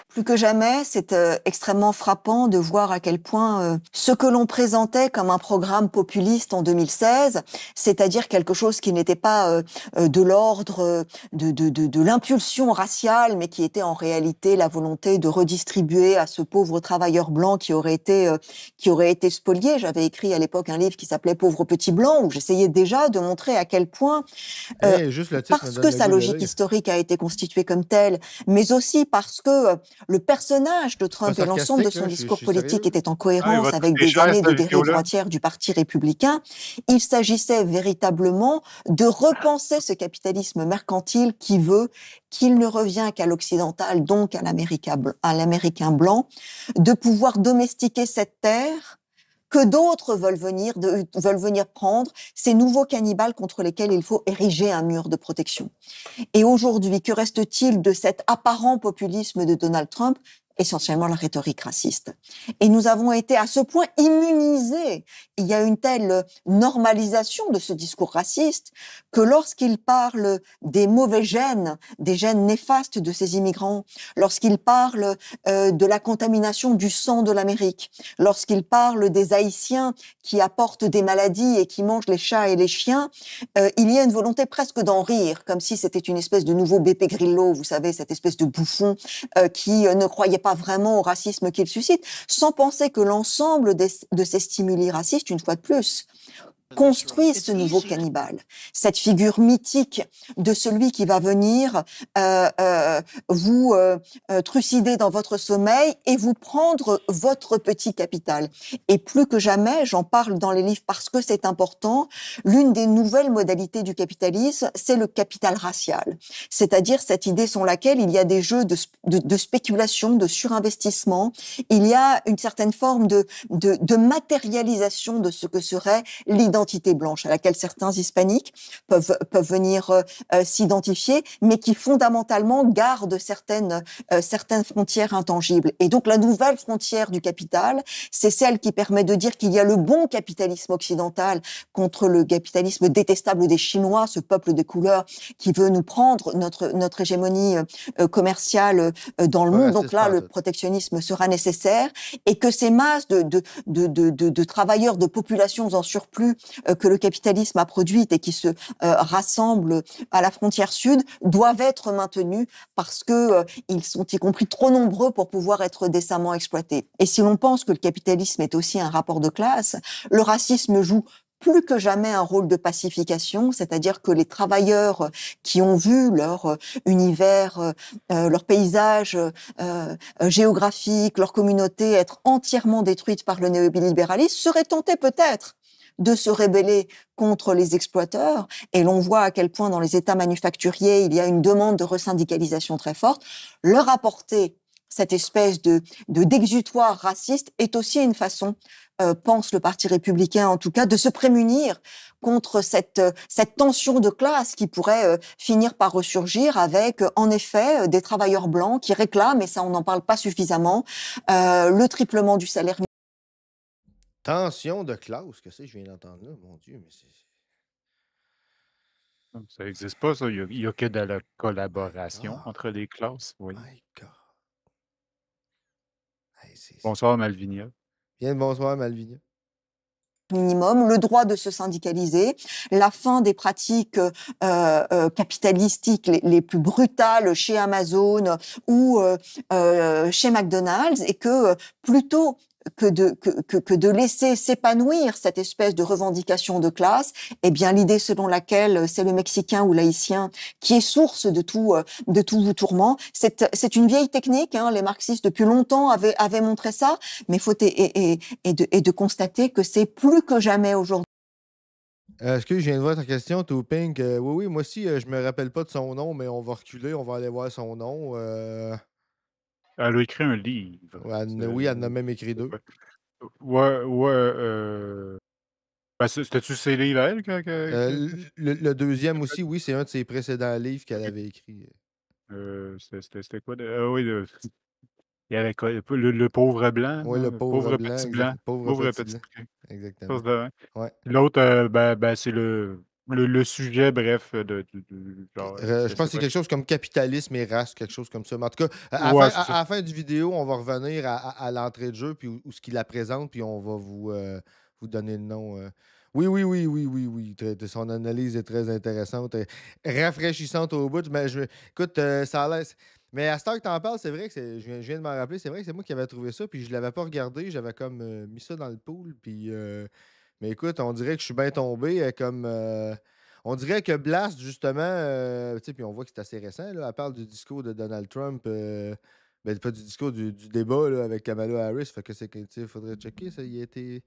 Plus que jamais, c'est extrêmement frappant de voir à quel point ce que l'on présentait comme un programme populiste en 2016, c'est-à-dire quelque chose qui n'était pas de l'ordre de l'impulsion raciale, mais qui était en réalité la volonté de redistribuer à ce pauvre travailleur blanc qui aurait été spolié. J'avais écrit à l'époque un livre qui s'appelait Pauvre petit blanc, où j'essayais déjà de montrer à quel point, juste le titre parce que sa logique historique a été constituée comme telle, mais aussi parce que le personnage de Trump et l'ensemble de son discours politique étaient en cohérence avec des années de dérive droitière du Parti républicain. Il s'agissait véritablement de repenser ce capitalisme mercantile qui veut qu'il ne revient qu'à l'occidental, donc à l'américain blanc, de pouvoir domestiquer cette terre que d'autres veulent venir prendre, ces nouveaux cannibales contre lesquels il faut ériger un mur de protection. Et aujourd'hui, que reste-t-il de cet apparent populisme de Donald Trump? Essentiellement la rhétorique raciste. Et nous avons été à ce point immunisés. Il y a une telle normalisation de ce discours raciste que lorsqu'il parle des mauvais gènes, des gènes néfastes de ces immigrants, lorsqu'il parle de la contamination du sang de l'Amérique, lorsqu'il parle des Haïtiens qui apportent des maladies et qui mangent les chats et les chiens, il y a une volonté presque d'en rire, comme si c'était une espèce de nouveau Beppe Grillo, vous savez, cette espèce de bouffon qui ne croyait pas vraiment au racisme qu'il suscite, sans penser que l'ensemble de ces stimuli racistes, une fois de plus, construisent ce nouveau cannibale, cette figure mythique de celui qui va venir vous trucider dans votre sommeil et vous prendre votre petit capital. Et plus que jamais, j'en parle dans les livres parce que c'est important, l'une des nouvelles modalités du capitalisme, c'est le capital racial. C'est-à-dire cette idée selon laquelle il y a des jeux de spéculation, de surinvestissement, il y a une certaine forme de matérialisation de ce que serait l'identité blanche à laquelle certains hispaniques peuvent venir s'identifier, mais qui fondamentalement gardent certaines frontières intangibles. Et donc la nouvelle frontière du capital, c'est celle qui permet de dire qu'il y a le bon capitalisme occidental contre le capitalisme détestable des Chinois, ce peuple de couleurs qui veut nous prendre notre hégémonie commerciale dans le monde. Donc là, le protectionnisme sera nécessaire et que ces masses de travailleurs, de populations en surplus que le capitalisme a produites et qui se rassemblent à la frontière sud doivent être maintenues parce que ils sont y compris trop nombreux pour pouvoir être décemment exploités. Et si l'on pense que le capitalisme est aussi un rapport de classe, le racisme joue plus que jamais un rôle de pacification, c'est-à-dire que les travailleurs qui ont vu leur univers, leur paysage géographique, leur communauté être entièrement détruite par le néolibéralisme seraient tentés peut-être de se rebeller contre les exploiteurs. Et l'on voit à quel point dans les États manufacturiers, il y a une demande de resyndicalisation très forte. Leur apporter cette espèce d'exutoire raciste est aussi une façon, pense le Parti républicain en tout cas, de se prémunir contre cette tension de classe qui pourrait finir par ressurgir avec, en effet, des travailleurs blancs qui réclament, et ça on n'en parle pas suffisamment, le triplement du salaire. Tension de classe, qu'est-ce que je viens d'entendre là? Mon Dieu, mais c'est... Ça n'existe pas, ça. Il y a que de la My collaboration God, entre les classes. Oui. my God. Hey, Bonsoir, Malvinia. Bien, bonsoir, Malvinia. Minimum, le droit de se syndicaliser, la fin des pratiques capitalistiques les plus brutales chez Amazon ou chez McDonald's, et que plutôt que de laisser s'épanouir cette espèce de revendication de classe, eh bien l'idée selon laquelle c'est le Mexicain ou l'Haïtien qui est source de tout tourment, c'est une vieille technique. Hein, les marxistes depuis longtemps avaient montré ça, mais faut de constater que c'est plus que jamais aujourd'hui. Est-ce que je viens de voir ta question, Toupink? Oui, moi aussi, je me rappelle pas de son nom, mais on va reculer, on va aller voir son nom. Elle a écrit un livre. Oui, elle en a même écrit 2. Ouais. Ben, c'était-tu ses livres à elle? Le deuxième aussi, oui, c'est un de ses précédents livres qu'elle avait écrit. C'était quoi? Oui, il y avait quoi? Le pauvre blanc? Oui, le pauvre blanc, petit blanc. pauvre Pauvre petit petit blanc. blanc. Exactement. Chose de- Ouais. L'autre, c'est le sujet, bref, genre, Je pense que c'est quoi? quelque chose comme capitalisme et race, quelque chose comme ça. Mais en tout cas, Ouais, c'est à ça. la fin du vidéo, on va revenir à l'entrée de jeu, puis où ce qu'il la présente, puis on va vous donner le nom. Oui. Son analyse est très intéressante, rafraîchissante au bout. Mais écoute, ça a l'air. Mais à ce temps que tu en parles, c'est vrai que je viens de m'en rappeler, c'est vrai que c'est moi qui avais trouvé ça, puis je l'avais pas regardé, j'avais comme mis ça dans le pool, puis. Mais écoute, on dirait que je suis bien tombé comme. On dirait que Blast, justement, tu sais, puis on voit que c'est assez récent, là, elle parle du discours de Donald Trump, ben, pas du discours, du débat là, avec Kamala Harris, fait que c'est que, tu sais, faudrait checker, ça, il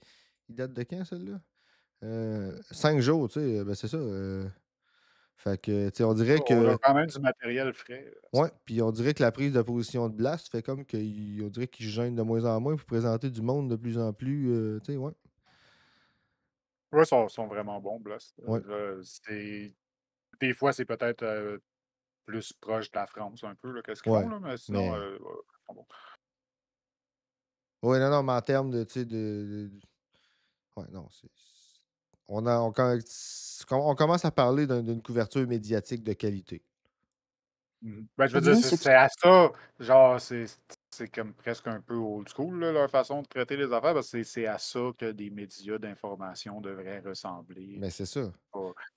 date de quand, celle-là? 5 jours, tu sais, ben c'est ça. Fait que, tu sais, on dirait On a que, quand même du matériel frais. ouais, puis on dirait que la prise de position de Blast fait comme on dirait qu'il se gêne de moins en moins pour présenter du monde de plus en plus, tu sais, ouais. Ouais, sont vraiment bons, Blast. Ouais. Des fois, c'est peut-être plus proche de la France, un peu, là, qu'est-ce qu'ils Ouais, font, là, mais sinon, mais... ouais, ils sont bons. Oui, non, mais en termes de, tu sais, ouais, non, on commence à parler d'une couverture médiatique de qualité. Ben, je veux dire, Aujourd'hui, ce qui c'est à ça, genre, c'est comme presque un peu old school, là, leur façon de traiter les affaires, parce que c'est à ça que des médias d'information devraient ressembler, Mais c'est ça.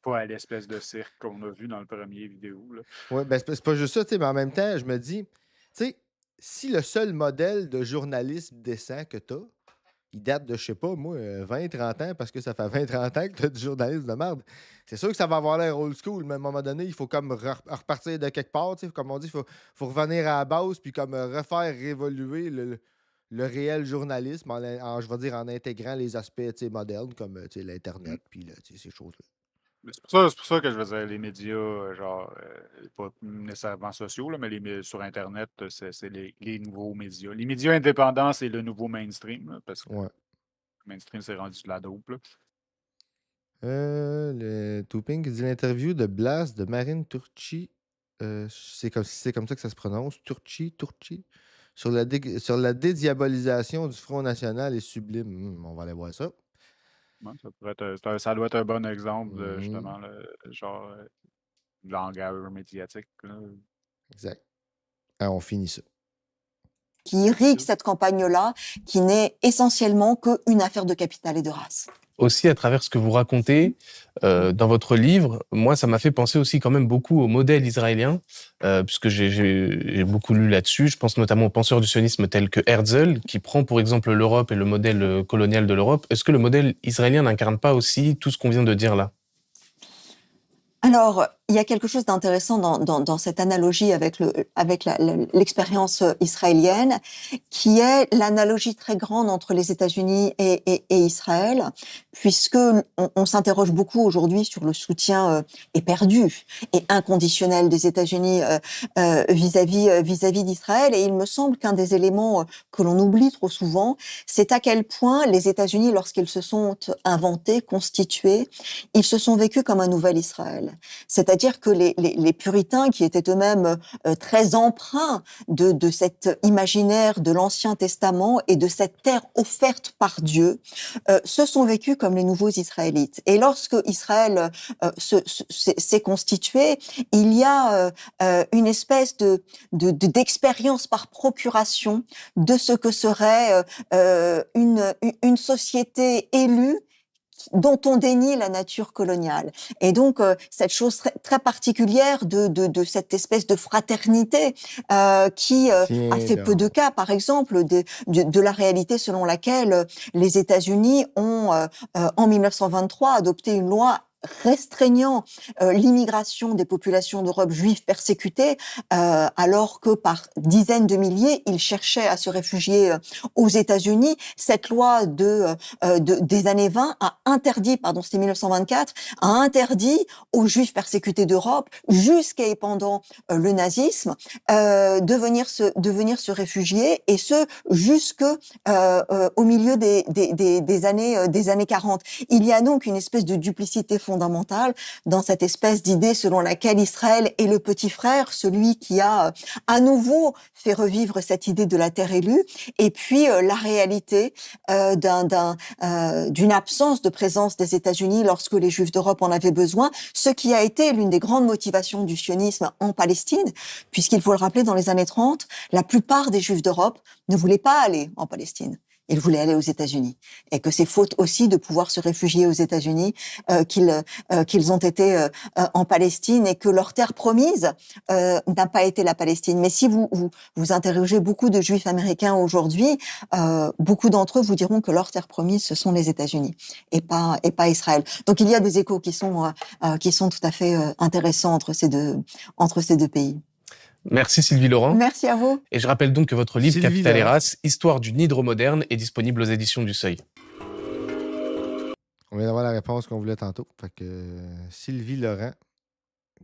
pas à l'espèce de cirque qu'on a vu dans le premier vidéo, là. Oui, ben c'est pas juste ça, tu sais, mais en même temps, je me dis, tu sais, si le seul modèle de journalisme décent que tu as, il date de, je sais pas, moi, 20-30 ans, parce que ça fait 20-30 ans que tu as du journalisme de merde. C'est sûr que ça va avoir l'air old school, mais à un moment donné, il faut comme repartir de quelque part, tu sais, comme on dit, faut revenir à la base, puis comme refaire révoluer le réel journalisme, je vais dire, en intégrant les aspects, tu sais, modernes, comme, tu sais, l'Internet, puis tu sais, ces choses-là. Mais c'est pour ça que je veux dire, les médias, genre, pas nécessairement sociaux, là, mais sur Internet, c'est les nouveaux médias. Les médias indépendants, c'est le nouveau mainstream, là, parce que Ouais. le mainstream, c'est rendu de la dope, là. Le Touping dit l'interview de Blas de Marine Turchi. C'est comme ça que ça se prononce. Turchi. Sur la dédiabolisation du Front National est sublime. On va aller voir ça. Ouais, ça doit être un bon exemple de Mhm. justement genre langage médiatique, là. Exact. Ah, on finit ça. qui irrigue cette campagne-là, qui n'est essentiellement qu'une affaire de capital et de race. Aussi, à travers ce que vous racontez dans votre livre, moi, ça m'a fait penser aussi quand même beaucoup au modèle israélien, puisque j'ai beaucoup lu là-dessus. Je pense notamment aux penseurs du sionisme tels que Herzl, qui prend pour exemple l'Europe et le modèle colonial de l'Europe. Est-ce que le modèle israélien n'incarne pas aussi tout ce qu'on vient de dire là? Alors, il y a quelque chose d'intéressant dans cette analogie avec l'expérience israélienne, qui est l'analogie très grande entre les États-Unis et Israël, puisque on s'interroge beaucoup aujourd'hui sur le soutien éperdu et inconditionnel des États-Unis vis-à-vis d'Israël. Et il me semble qu'un des éléments que l'on oublie trop souvent, c'est à quel point les États-Unis, lorsqu'ils se sont inventés, constitués, ils se sont vécus comme un nouvel Israël. C'est-à-dire que les puritains, qui étaient eux-mêmes très empreints de cet imaginaire de l'Ancien Testament et de cette terre offerte par Dieu, se sont vécus comme les nouveaux Israélites. Et lorsque Israël s'est constitué, il y a une espèce d'expérience par procuration de ce que serait une société élue dont on dénie la nature coloniale. Et donc, cette chose très, très particulière de cette espèce de fraternité qui a fait peu de cas, par exemple, de la réalité selon laquelle les États-Unis ont, en 1923, adopté une loi restreignant l'immigration des populations d'Europe juives persécutées, alors que par dizaines de milliers, ils cherchaient à se réfugier aux États-Unis. Cette loi des années 20 a interdit, c'était 1924, a interdit aux juifs persécutés d'Europe, jusqu'à et pendant le nazisme, de venir se réfugier, et ce jusque au milieu des années 40. Il y a donc une espèce de duplicité fondamentale dans cette espèce d'idée selon laquelle Israël est le petit frère, celui qui a à nouveau fait revivre cette idée de la terre élue, et puis la réalité d'une absence de présence des États-Unis lorsque les Juifs d'Europe en avaient besoin, ce qui a été l'une des grandes motivations du sionisme en Palestine, puisqu'il faut le rappeler, dans les années 30, la plupart des Juifs d'Europe ne voulaient pas aller en Palestine. Ils voulaient aller aux États-Unis, et que c'est faute aussi de pouvoir se réfugier aux États-Unis qu'ils ont été en Palestine, et que leur terre promise n'a pas été la Palestine. Mais si vous interrogez beaucoup de Juifs américains aujourd'hui, beaucoup d'entre eux vous diront que leur terre promise, ce sont les États-Unis et pas Israël. Donc il y a des échos qui sont tout à fait intéressants entre ces deux pays. Merci Sylvie Laurent. Merci à vous. Et je rappelle donc que votre livre Sylvie Capital et Laurent. race, Histoire d'une hydre moderne, est disponible aux éditions du Seuil. On vient d'avoir la réponse qu'on voulait tantôt. Fait que Sylvie Laurent,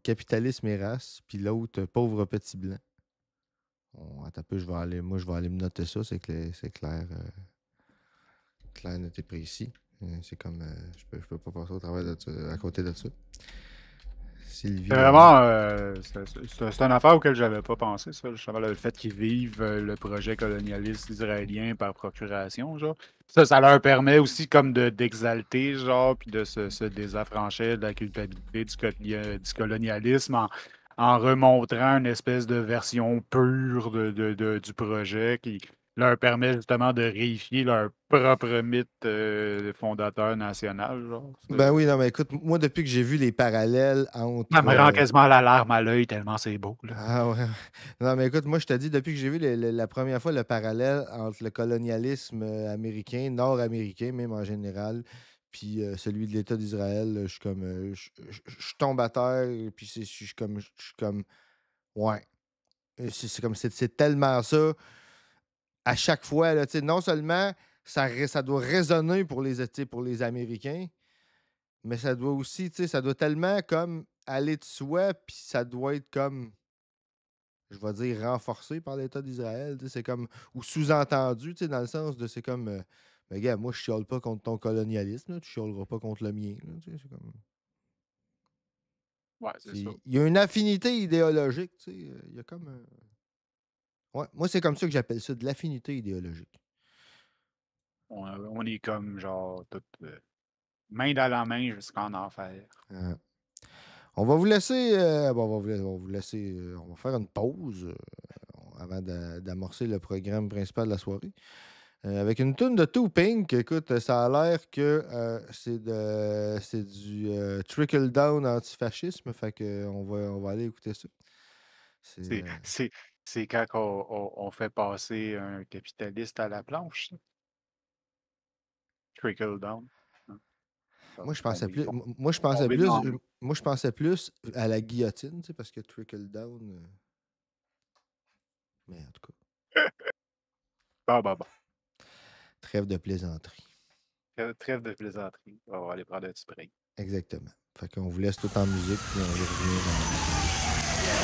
Capitalisme et race, puis l'autre, Pauvre petit blanc. Attends un peu, je vais aller me noter ça, c'est clair, clair, noté précis. C'est comme, je peux pas passer au travers de ça, à côté de ça. Sylvie C'est Laurent. vraiment, c'est une affaire auquel j'avais pas pensé, ça, justement, le fait qu'ils vivent le projet colonialiste israélien par procuration, genre. Ça leur permet aussi comme d'exalter, genre, puis de se désaffranchir de la culpabilité du colonialisme en remontrant une espèce de version pure du projet qui leur permet justement de réifier leur propre mythe fondateur national, genre. Ben oui, non, mais écoute, moi, depuis que j'ai vu les parallèles entre... Ça me rend quasiment la larme à l'œil tellement c'est beau, là. Ah ouais. Non, mais écoute, moi, je te dis, depuis que j'ai vu la première fois le parallèle entre le colonialisme américain, nord-américain, même en général, puis celui de l'État d'Israël, je suis comme... je tombe à terre, puis je suis comme... Ouais. C'est comme... C'est tellement ça. À chaque fois, là, tu sais, non seulement ça doit résonner pour les Américains, mais ça doit aussi, tu sais, ça doit tellement comme aller de soi, puis ça doit être comme, je vais dire, renforcé par l'État d'Israël. Tu sais, c'est comme, ou sous-entendu, tu sais, dans le sens de, c'est comme, ben, gars, moi, je chiale pas contre ton colonialisme, là, tu chialeras pas contre le mien. Là, tu sais, c'est comme... Ouais, c'est ça. Il y a une affinité idéologique, tu sais. Il y a comme... Ouais, moi, c'est comme ça que j'appelle ça, de l'affinité idéologique. On est comme, genre, tout, main dans la main jusqu'en enfer. On va vous laisser. On va vous laisser. On va faire une pause. avant d'amorcer le programme principal de la soirée. Avec une toune de Too Pink, écoute, ça a l'air que c'est du trickle-down antifascisme, fait que on va aller écouter ça. C'est quand on fait passer un capitaliste à la planche, ça. Trickle down. Moi, je pensais plus, Tomber moi, je pensais plus, dans- moi, je pensais plus à la guillotine, tu sais, parce que trickle-down. Mais en tout cas, Bon. trêve de plaisanterie. Trêve de plaisanterie. On va aller prendre un petit break. Exactement. Fait qu'on vous laisse tout en musique, puis on y revient dans